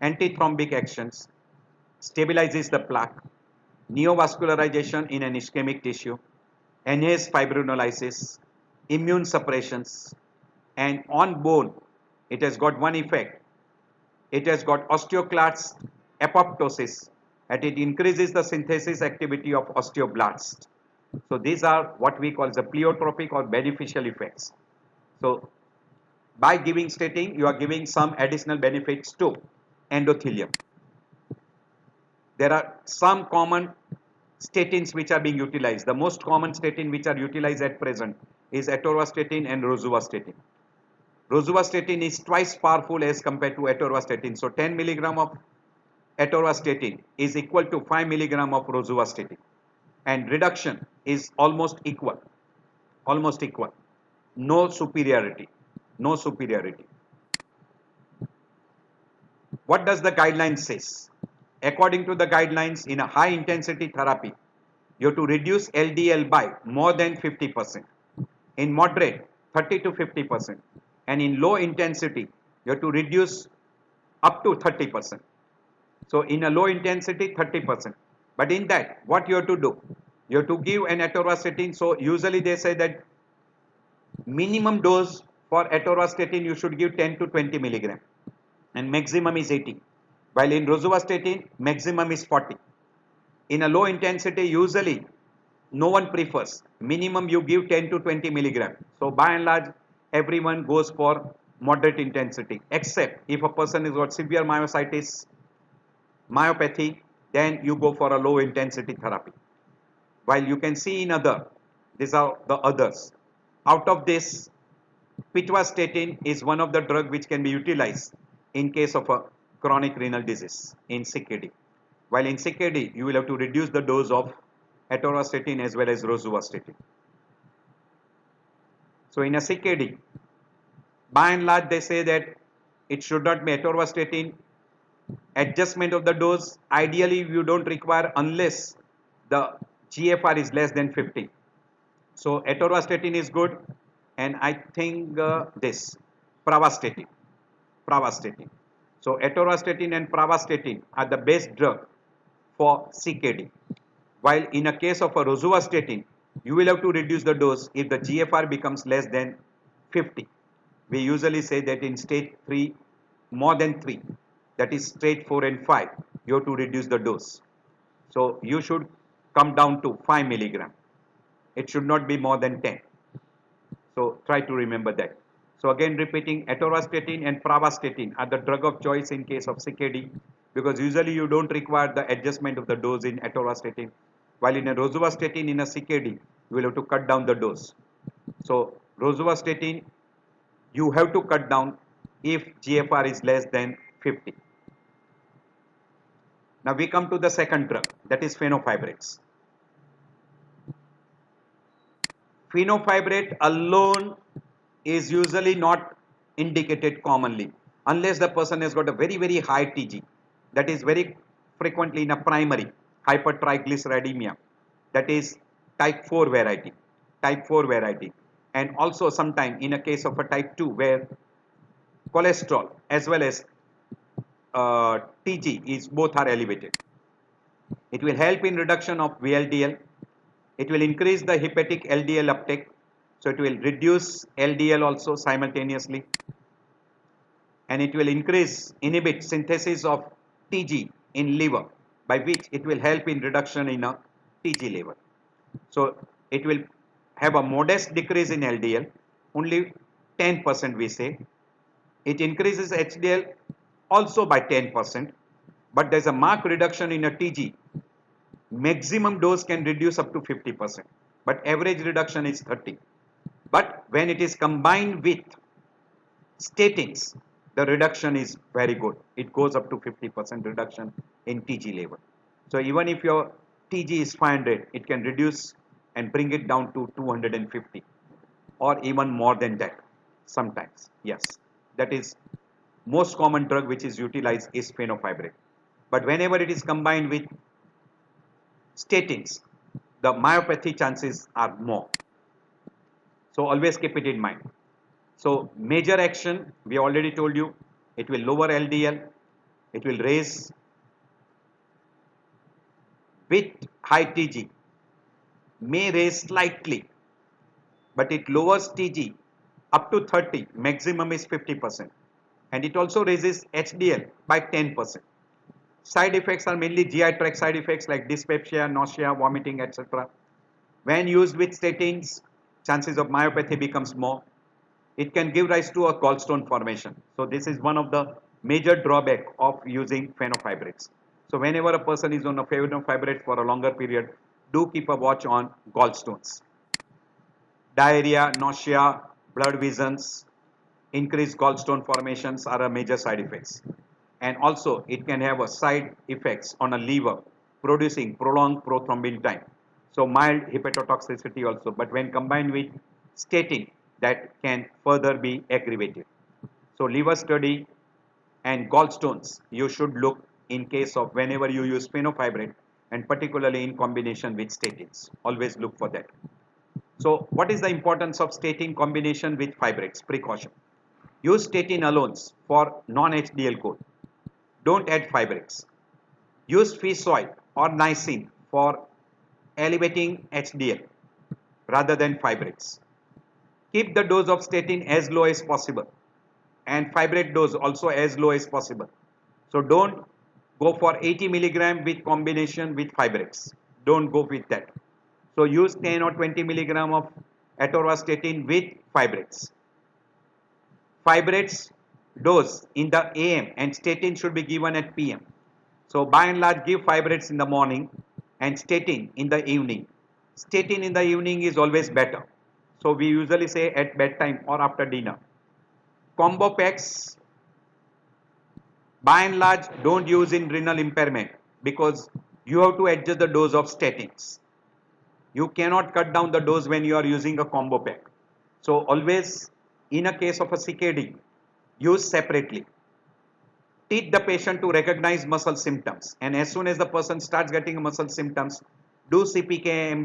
antithrombic actions, stabilizes the plaque, neovascularization in an ischemic tissue, enhance fibrinolysis, immune suppressions, and on bone, it has got one effect. It has got osteoclast apoptosis, and it increases the synthesis activity of osteoblasts. So these are what we call the pleiotropic or beneficial effects. So by giving statin, you are giving some additional benefits to endothelium. There are some common statins which are being utilized. The most common statin which are utilized at present is atorvastatin and rosuvastatin. Rosuvastatin is twice powerful as compared to atorvastatin. So 10 milligram of atorvastatin is equal to 5 milligram of rosuvastatin, and reduction is almost equal. Almost equal. No superiority. No superiority. What does the guidelines says? According to the guidelines, in a high intensity therapy, you have to reduce LDL by more than 50%. In moderate, 30 to 50%. And in low intensity, you have to reduce up to 30%. So in a low intensity, 30%. But in that, what you have to do? You have to give an atorvastatin. So usually they say that minimum dose for atorvastatin you should give 10 to 20 milligram, and maximum is 80. While in rosuvastatin, maximum is 40. In a low intensity, usually no one prefers. Minimum you give 10 to 20 milligram. So by and large, everyone goes for moderate intensity, except if a person has got severe myositis, myopathy, then you go for a low intensity therapy. While you can see in these are the others. Out of this, pitvastatin is one of the drug which can be utilized in case of a chronic renal disease in CKD. While in CKD, you will have to reduce the dose of atorvastatin as well as rosuvastatin. So in a CKD, by and large, they say that it should not be atorvastatin. Adjustment of the dose, ideally you don't require unless the GFR is less than 50. So atorvastatin is good, and I think this pravastatin. So atorvastatin and pravastatin are the best drug for CKD. While in a case of a rosuvastatin, you will have to reduce the dose if the GFR becomes less than 50. We usually say that in stage 3, more than 3, that is stage 4 and 5, you have to reduce the dose. So you should come down to 5 milligram. It should not be more than 10. So try to remember that. So again repeating, atorvastatin and pravastatin are the drug of choice in case of CKD, because usually you don't require the adjustment of the dose in atorvastatin. While in a rosuvastatin in a CKD, you will have to cut down the dose. So rosuvastatin, you have to cut down if GFR is less than 50. Now we come to the second drug, that is fenofibrates. Fenofibrate alone is usually not indicated commonly unless the person has got a very high TG, that is very frequently in a primary hypertriglyceridemia, that is type 4 variety, and also sometime in a case of a type 2 where cholesterol as well as TG is both are elevated. It will help in reduction of VLDL. It will increase the hepatic LDL uptake, so it will reduce LDL also simultaneously, and it will inhibit synthesis of TG in liver, by which it will help in reduction in a TG level. So it will have a modest decrease in LDL, only 10% we say. It increases HDL also by 10%, but there is a marked reduction in a TG. Maximum dose can reduce up to 50%, but average reduction is 30. But when it is combined with statins, the reduction is very good. It goes up to 50% reduction in TG level. So even if your TG is 500, it can reduce and bring it down to 250 or even more than that sometimes. Yes, that is most common drug which is utilized is fenofibrate. But whenever it is combined with statins, the myopathy chances are more. So always keep it in mind. So major action, we already told you, it will lower LDL, it will raise with high TG, may raise slightly, but it lowers TG up to 30, maximum is 50%. And it also raises HDL by 10%. Side effects are mainly GI tract side effects like dyspepsia, nausea, vomiting, etc. When used with statins, chances of myopathy becomes more. It can give rise to a gallstone formation. So this is one of the major drawback of using fenofibrates. So whenever a person is on a fenofibrate for a longer period, do keep a watch on gallstones. Diarrhea, nausea, blood visions, increased gallstone formations are a major side effects. And also it can have a side effects on a liver producing prolonged prothrombin time. So mild hepatotoxicity also, but when combined with statin, that can further be aggravated. So liver study and gallstones you should look in case of whenever you use fenofibrate, and particularly in combination with statins. Always look for that. So what is the importance of statin combination with fibrates? Precaution. Use statin alone for non-HDL code. Don't add fibrates. Use fish oil or niacin for elevating HDL rather than fibrates. Keep the dose of statin as low as possible and fibrate dose also as low as possible. So don't go for 80 milligram with combination with fibrates. Don't go with that. So use 10 or 20 milligram of atorvastatin with fibrates. Fibrates dose in the AM and statin should be given at PM. So by and large give fibrates in the morning and statin in the evening. Statin in the evening is always better. So we usually say at bedtime or after dinner. Combo packs by and large don't use in renal impairment because you have to adjust the dose of statins. You cannot cut down the dose when you are using a combo pack. So always in a case of a CKD, use separately. Teach the patient to recognize muscle symptoms, and as soon as the person starts getting muscle symptoms, do CPK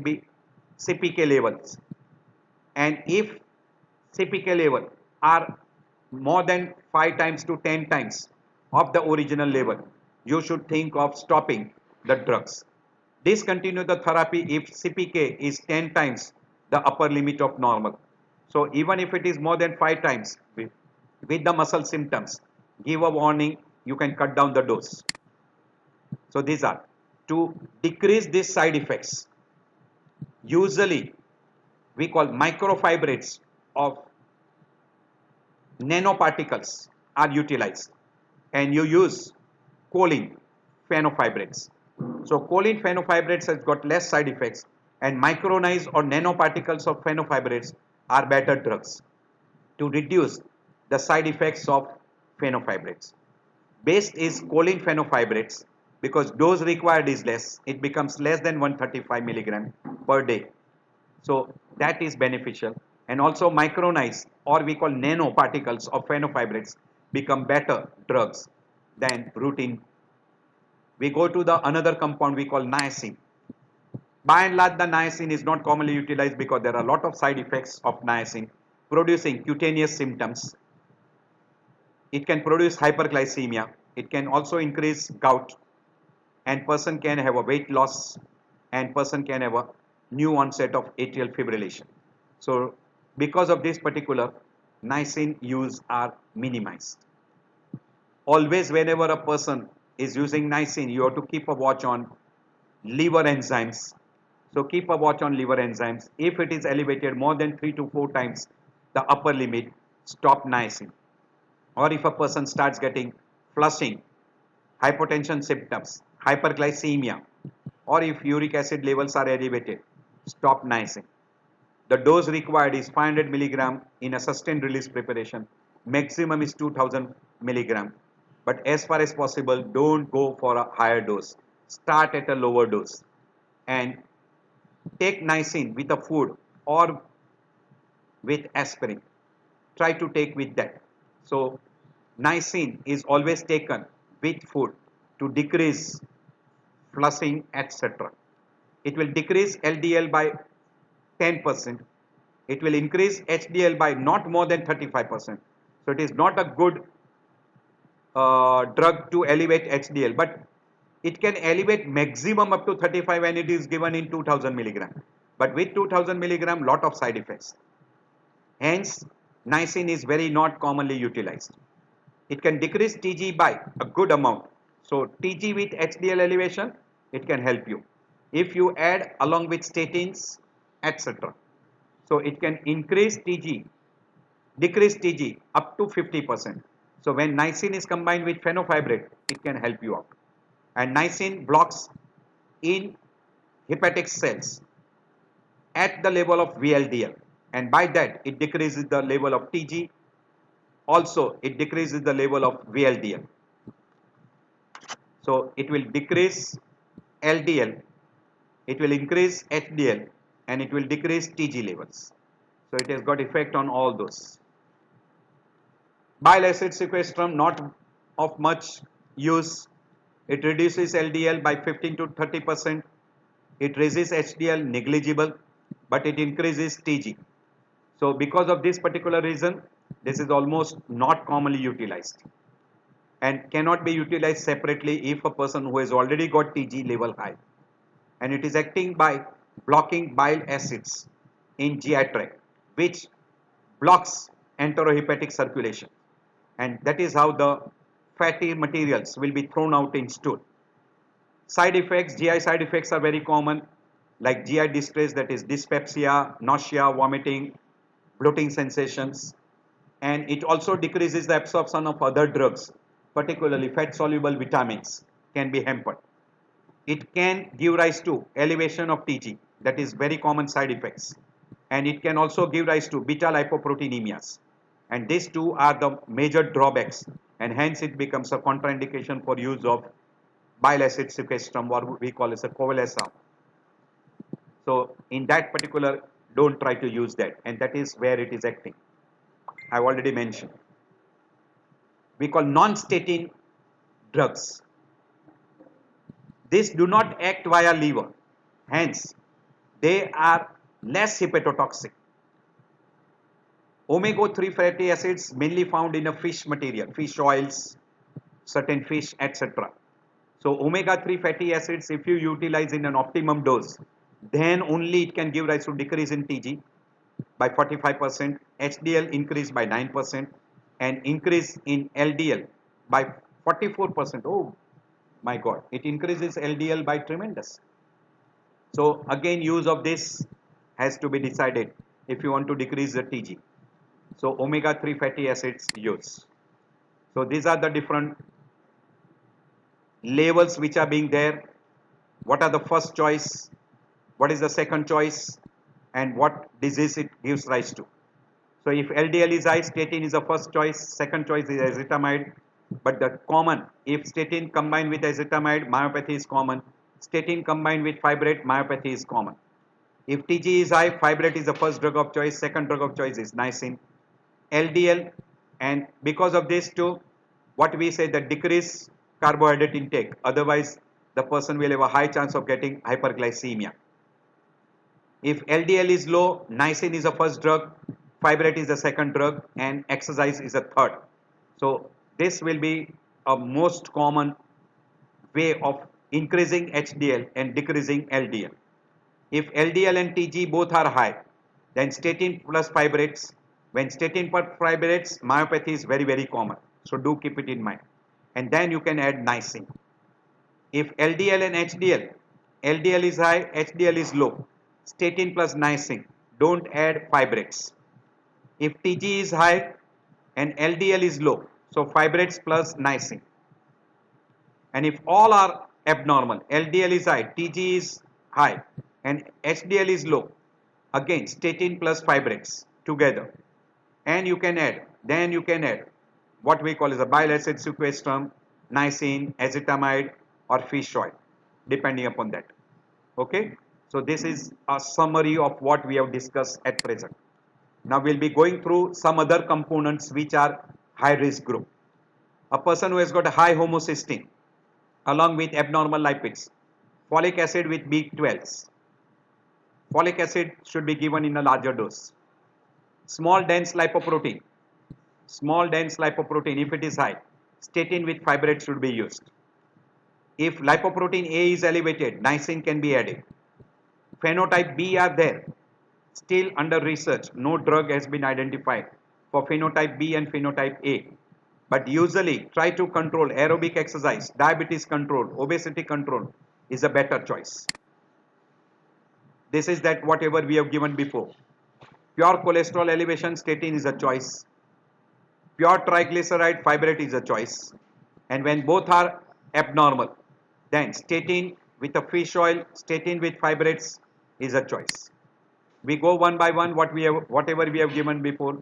levels, and if CPK level are more than 5 times to 10 times of the original level, you should think of stopping the drugs. Discontinue the therapy if CPK is 10 times the upper limit of normal. So even if it is more than 5 times with the muscle symptoms, give a warning, you can cut down the dose. So these are to decrease these side effects. Usually we call microfibrates of nanoparticles are utilized, and you use choline fenofibrates. So choline fenofibrates has got less side effects, and micronized or nanoparticles of fenofibrates are better drugs to reduce the side effects of fenofibrates. Best is choline fenofibrates because dose required is less. It becomes less than 135 milligram per day. So that is beneficial. And also micronized or we call nanoparticles of fenofibrates become better drugs than routine. We go to the another compound we call niacin. By and large, the niacin is not commonly utilized because there are a lot of side effects of niacin producing cutaneous symptoms. It can produce hyperglycemia. It can also increase gout, and person can have a weight loss, and person can have a new onset of atrial fibrillation. So because of this particular, niacin use are minimized. Always whenever a person is using niacin, you have to keep a watch on liver enzymes. So keep a watch on liver enzymes. If it is elevated more than 3 to 4 times the upper limit, stop niacin. Or if a person starts getting flushing, hypotension symptoms, hyperglycemia, or if uric acid levels are elevated, stop niacin. The dose required is 500 milligram in a sustained release preparation. Maximum is 2000 milligram. But as far as possible, don't go for a higher dose. Start at a lower dose. And take niacin with a food or with aspirin. Try to take with that. So niacin is always taken with food to decrease flushing, etc. it will decrease LDL by 10%. It will increase HDL by not more than 35%. So it is not a good drug to elevate HDL, but it can elevate maximum up to 35 when it is given in 2000 milligram. But with 2000 milligram, lot of side effects. Hence, niacin is very not commonly utilized. It can decrease TG by a good amount. So TG with HDL elevation, it can help you. If you add along with statins, etc. So it can increase TG, decrease TG up to 50%. So when niacin is combined with fenofibrate, it can help you out. And niacin blocks in hepatic cells at the level of VLDL, and by that it decreases the level of TG. Also, it decreases the level of VLDL. So it will decrease LDL, it will increase HDL, and it will decrease TG levels. So it has got effect on all those. Bile acid sequestrum, not of much use. It reduces LDL by 15 to 30%. It raises HDL negligible, but it increases TG. So because of this particular reason, this is almost not commonly utilized and cannot be utilized separately if a person who has already got TG level high. And it is acting by blocking bile acids in GI tract, which blocks enterohepatic circulation. And that is how the fatty materials will be thrown out in stool. Side effects, GI side effects are very common, like GI distress, that is dyspepsia, nausea, vomiting, bloating sensations, and it also decreases the absorption of other drugs, particularly fat soluble vitamins can be hampered. It can give rise to elevation of TG, that is very common side effects, and it can also give rise to beta lipoproteinemias, and these two are the major drawbacks, and hence it becomes a contraindication for use of bile acid sequestrum, what we call as a Covalesca. So in that particular, don't try to use that, and that is where it is acting. I've already mentioned. We call non-statin drugs. These do not act via liver, hence they are less hepatotoxic. Omega-3 fatty acids mainly found in a fish material, fish oils, certain fish, etc. So omega-3 fatty acids, if you utilize in an optimum dose, then only it can give rise to decrease in TG by 45%, HDL increase by 9%, and increase in LDL by 44%. Oh my God, it increases LDL by tremendous. So again, use of this has to be decided if you want to decrease the TG. So omega-3 fatty acids use. So these are the different labels which are being there. What are the first choice? What is the second choice? And what disease it gives rise to. So if LDL is high, statin is the first choice. Second choice is ezetimibe. But the common, if statin combined with ezetimibe, myopathy is common. Statin combined with fibrate, myopathy is common. If TG is high, fibrate is the first drug of choice. Second drug of choice is niacin. LDL, and because of this too, what we say, that decrease carbohydrate intake. Otherwise, the person will have a high chance of getting hyperglycemia. If LDL is low, niacin is the first drug, fibrate is the second drug, and exercise is the third. So this will be a most common way of increasing HDL and decreasing LDL. If LDL and TG both are high, then statin plus fibrates. When statin plus fibrates, myopathy is very, very common. So do keep it in mind. And then you can add niacin. If LDL and HDL, LDL is high, HDL is low, statin plus niacin. Don't add fibrates. If TG is high and LDL is low, so fibrates plus niacin. And if all are abnormal, LDL is high, TG is high, and HDL is low, again statin plus fibrates together. And you can add, what we call as a bile acid sequestrum, niacin, ezetimibe, or fish oil, depending upon that. Okay, so this is a summary of what we have discussed at present. Now we'll be going through some other components which are high risk group. A person who has got a high homocysteine along with abnormal lipids, folic acid with B12s, folic acid should be given in a larger dose. Small dense lipoprotein, if it is high, statin with fibrate should be used. If lipoprotein A is elevated, niacin can be added. Phenotype B are there, still under research. No drug has been identified for phenotype B and phenotype A. But usually try to control aerobic exercise, diabetes control, obesity control is a better choice. This is that whatever we have given before. Pure cholesterol elevation, statin is a choice. Pure triglyceride, fibrate is a choice. And when both are abnormal, then statin with a fish oil, statin with fibrates is a choice. We go one by one whatever we have given before.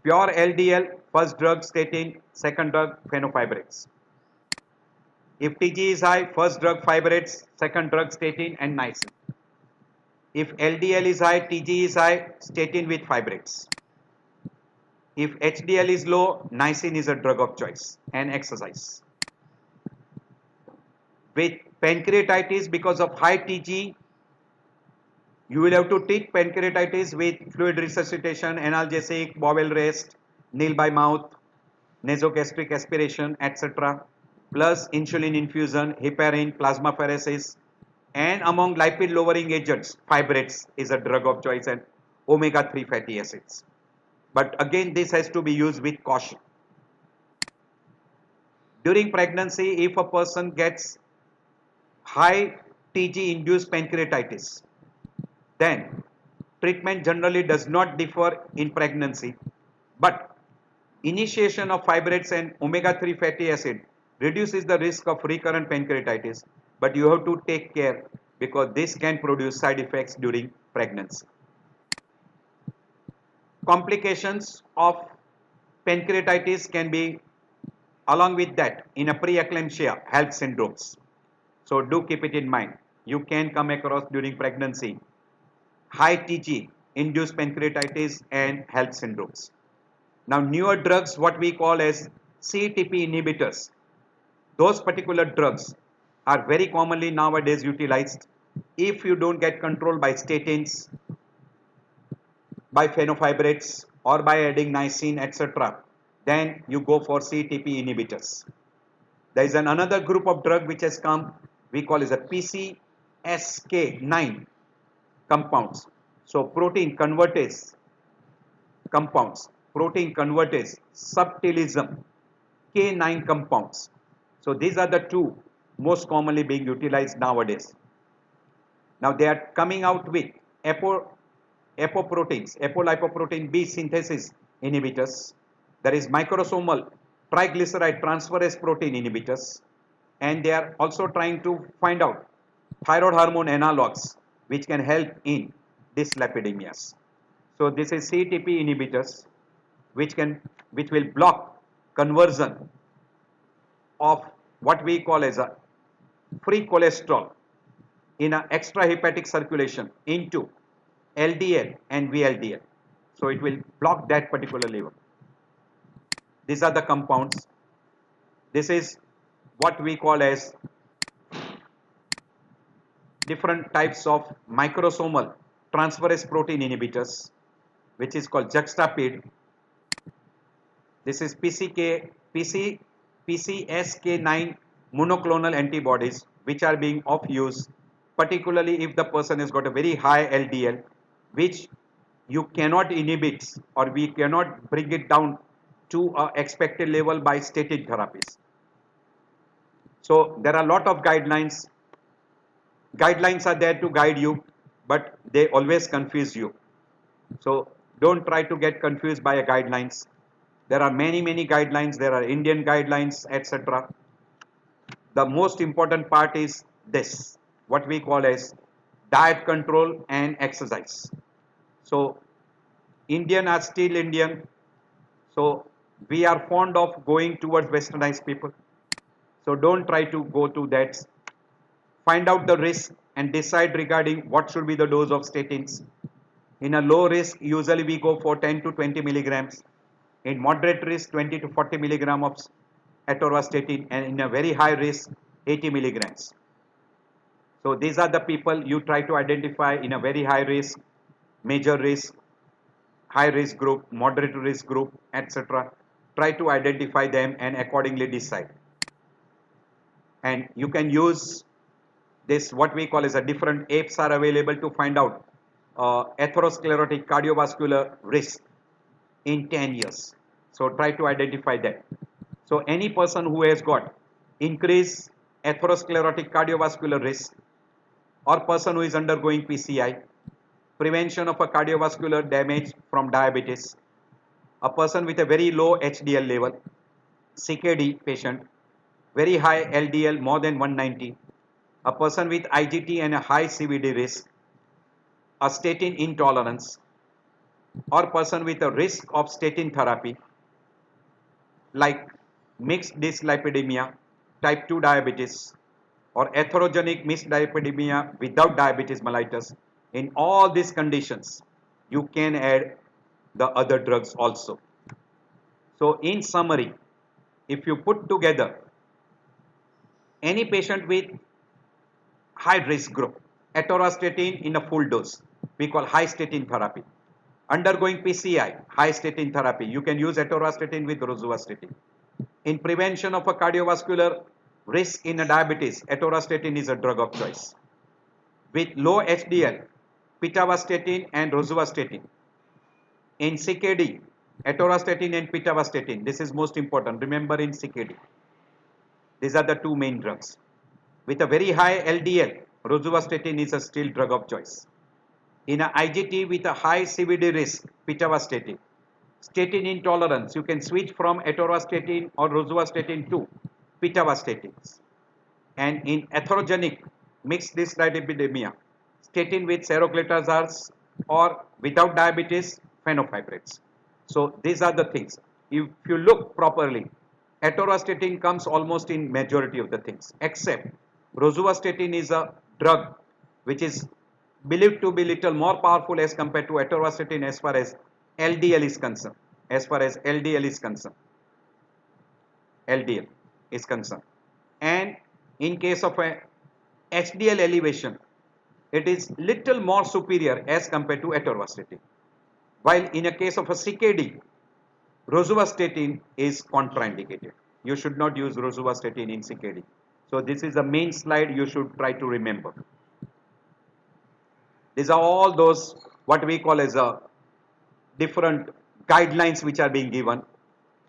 Pure LDL, first drug statin, second drug fenofibrates. If TG is high, first drug fibrates, second drug statin and niacin. If LDL is high, TG is high, statin with fibrates. If HDL is low, niacin is a drug of choice and exercise. With pancreatitis, because of high TG, you will have to treat pancreatitis with fluid resuscitation, analgesic, bowel rest, nil by mouth, nasogastric aspiration, etc. Plus insulin infusion, heparin, plasmapheresis, and among lipid lowering agents, fibrates is a drug of choice and omega-3 fatty acids. But again, this has to be used with caution. During pregnancy, if a person gets high TG induced pancreatitis, then treatment generally does not differ in pregnancy, but initiation of fibrates and omega-3 fatty acid reduces the risk of recurrent pancreatitis, but you have to take care because this can produce side effects during pregnancy. Complications of pancreatitis can be, along with that, in a preeclampsia, HELLP syndromes. So do keep it in mind. You can come across during pregnancy high TG induced pancreatitis and HELLP syndromes. Now newer drugs, what we call as CETP inhibitors, those particular drugs are very commonly nowadays utilized. If you don't get control by statins, by fenofibrates, or by adding niacin, etc., then you go for CETP inhibitors. There is another group of drug which has come, we call as a PCSK9 compounds. So protein convertase compounds, protein convertase subtilism K9 compounds. So these are the two most commonly being utilized nowadays. Now they are coming out with apoproteins, apolipoprotein B synthesis inhibitors. There is microsomal triglyceride transferase protein inhibitors, and they are also trying to find out thyroid hormone analogs which can help in dyslipidemias. So this is CETP inhibitors which will block conversion of what we call as a free cholesterol in an extrahepatic circulation into LDL and VLDL. So it will block that particular level. These are the compounds. This is what we call as different types of microsomal transferase protein inhibitors, which is called Juxtapid. This is PCSK9 monoclonal antibodies, which are being of use, particularly if the person has got a very high LDL, which you cannot inhibit or we cannot bring it down to a expected level by statin therapies. So there are a lot of guidelines. Guidelines are there to guide you, but they always confuse you. So don't try to get confused by guidelines. There are many guidelines. There are Indian guidelines, etc. The most important part is this, what we call as diet control and exercise. So Indian are still Indian. So we are fond of going towards westernized people. So don't try to go to that. Find out the risk and decide regarding what should be the dose of statins. In a low risk, usually we go for 10 to 20 milligrams. In moderate risk, 20 to 40 milligram of atorvastatin, and in a very high risk, 80 milligrams. So these are the people you try to identify in a very high risk, major risk, high risk group, moderate risk group, etc. Try to identify them and accordingly decide. And you can use this, what we call as a different apes are available to find out atherosclerotic cardiovascular risk in 10 years. So try to identify that. So any person who has got increased atherosclerotic cardiovascular risk or person who is undergoing PCI, prevention of a cardiovascular damage from diabetes, a person with a very low HDL level, CKD patient, very high LDL more than 190, a person with IGT and a high CVD risk, a statin intolerance, or person with a risk of statin therapy like mixed dyslipidemia, type 2 diabetes, or atherogenic mixed dyslipidemia without diabetes mellitus. In all these conditions, you can add the other drugs also. So in summary, if you put together any patient with high risk group, atorvastatin in a full dose, we call high statin therapy. Undergoing PCI, high statin therapy, you can use atorvastatin with rosuvastatin. In prevention of a cardiovascular risk in a diabetes, atorvastatin is a drug of choice. With low HDL, pitavastatin and rosuvastatin. In CKD, atorvastatin and pitavastatin. This is most important. Remember, in CKD, these are the two main drugs. With a very high LDL, rosuvastatin is a still drug of choice. In a IGT with a high CVD risk, pitavastatin. Statin intolerance, you can switch from atorvastatin or rosuvastatin to pitavastatins. And in atherogenic mixed dyslipidemia, statin with saroglitazars or without diabetes, fenofibrates. So these are the things. If you look properly, atorvastatin comes almost in majority of the things, except rosuvastatin is a drug which is believed to be little more powerful as compared to atorvastatin as far as LDL is concerned. As far as LDL is concerned. LDL is concerned. And in case of a HDL elevation, it is little more superior as compared to atorvastatin. While in a case of a CKD, rosuvastatin is contraindicated. You should not use rosuvastatin in CKD. So this is the main slide you should try to remember. These are all those what we call as a different guidelines which are being given.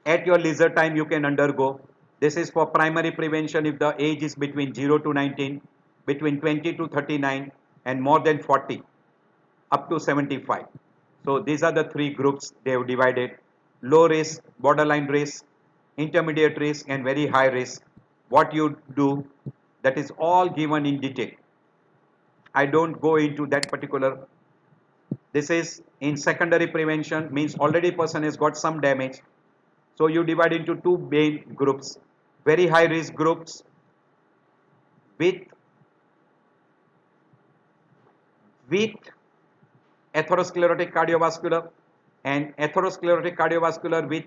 At your leisure time you can undergo. This is for primary prevention if the age is between 0 to 19, between 20 to 39 and more than 40 up to 75. So these are the three groups they have divided: low risk, borderline risk, intermediate risk and very high risk. What you do, that is all given in detail. I don't go into that particular. This is in secondary prevention, means already person has got some damage. So you divide into two main groups: very high risk groups with atherosclerotic cardiovascular, and atherosclerotic cardiovascular with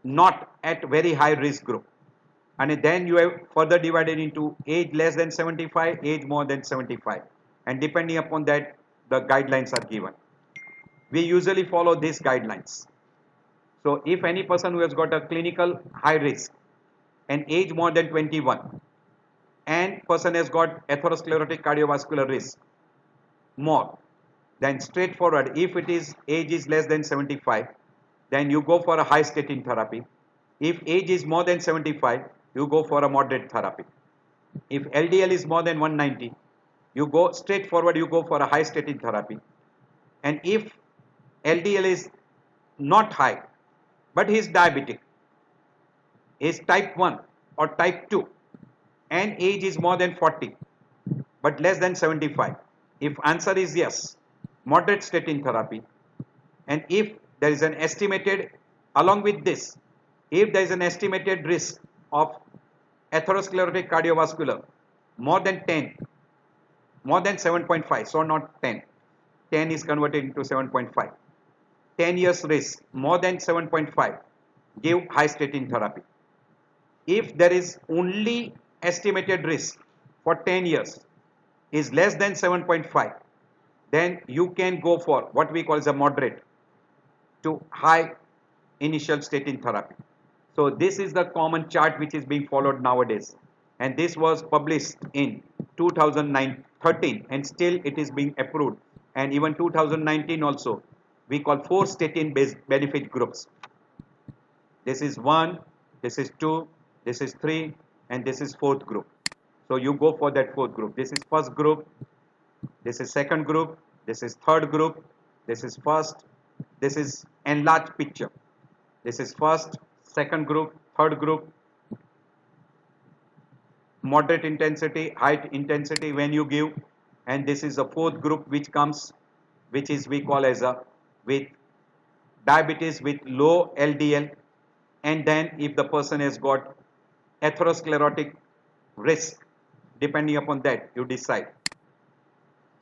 not at very high risk group. And then you have further divided into age less than 75, age more than 75, and depending upon that the guidelines are given. We usually follow these guidelines. So if any person who has got a clinical high risk and age more than 21 and person has got atherosclerotic cardiovascular risk more, then straightforward, if it is age is less than 75, then you go for a high statin therapy. If age is more than 75, you go for a moderate therapy. If LDL is more than 190, you go straightforward, you go for a high statin therapy. And if LDL is not high, but he is diabetic, is type 1 or type 2, and age is more than 40, but less than 75. If answer is yes, moderate statin therapy. And if there is an estimated, along with this, if there is an estimated risk of atherosclerotic cardiovascular more than 10, more than 7.5, so not 10, 10 is converted into 7.5, 10 years risk more than 7.5, give high statin therapy. If there is only estimated risk for 10 years is less than 7.5, then you can go for what we call as a moderate to high initial statin therapy. So this is the common chart which is being followed nowadays, and this was published in 2013 and still it is being approved, and even 2019 also we call 4 statin based benefit groups. This is 1, this is 2, this is 3, and this is 4th group. So you go for that 4th group. This is first group, this is second group, this is third group, this is first, this is enlarged picture. This is first, second group, third group, moderate intensity, high intensity when you give, and this is the 4th group which comes, which is we call as a with diabetes with low LDL, and then if the person has got atherosclerotic risk, depending upon that you decide.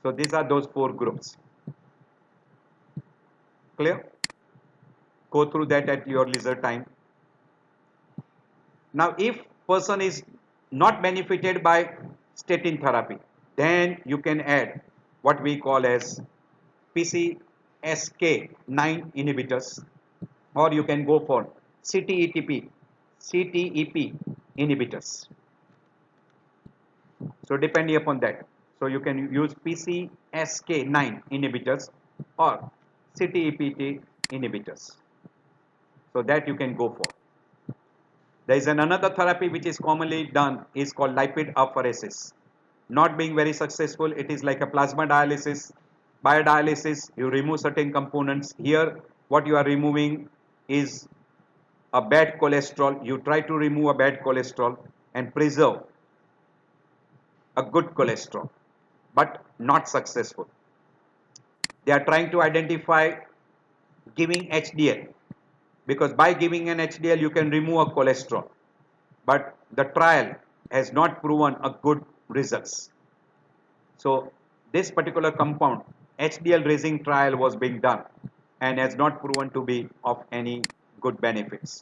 So these are those 4 groups. Clear? Go through that at your leisure time. Now if person is not benefited by statin therapy, then you can add what we call as PCSK9 inhibitors, or you can go for CTEP inhibitors. So depending upon that, so you can use PCSK9 inhibitors or CTEP inhibitors. So that you can go for. There is another therapy which is commonly done is called lipid apheresis. Not being very successful, it is like a plasma dialysis. Biodialysis, you remove certain components. Here, what you are removing is a bad cholesterol. You try to remove a bad cholesterol and preserve a good cholesterol, but not successful. They are trying to identify giving HDL, because by giving an HDL you can remove a cholesterol, but the trial has not proven a good results. So this particular compound HDL raising trial was being done and has not proven to be of any good benefits.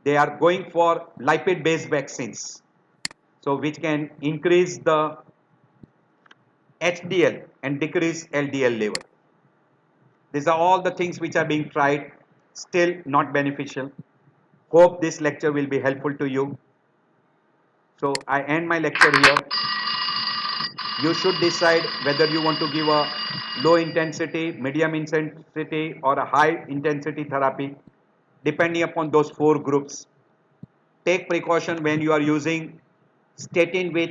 They are going for lipid based vaccines, so which can increase the HDL and decrease LDL level. These are all the things which are being tried, still not beneficial. Hope this lecture will be helpful to you. So I end my lecture here. You should decide whether you want to give a low intensity, medium intensity, or a high intensity therapy, depending upon those 4 groups. Take precaution when you are using statin with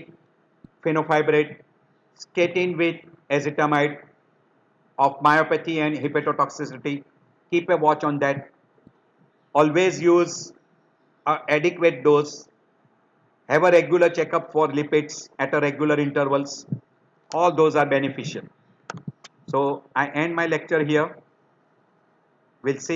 fenofibrate, statin with ezetimibe of myopathy and hepatotoxicity. Keep a watch on that. Always use an adequate dose. Have a regular checkup for lipids at a regular intervals. All those are beneficial. So I end my lecture here. We'll see you.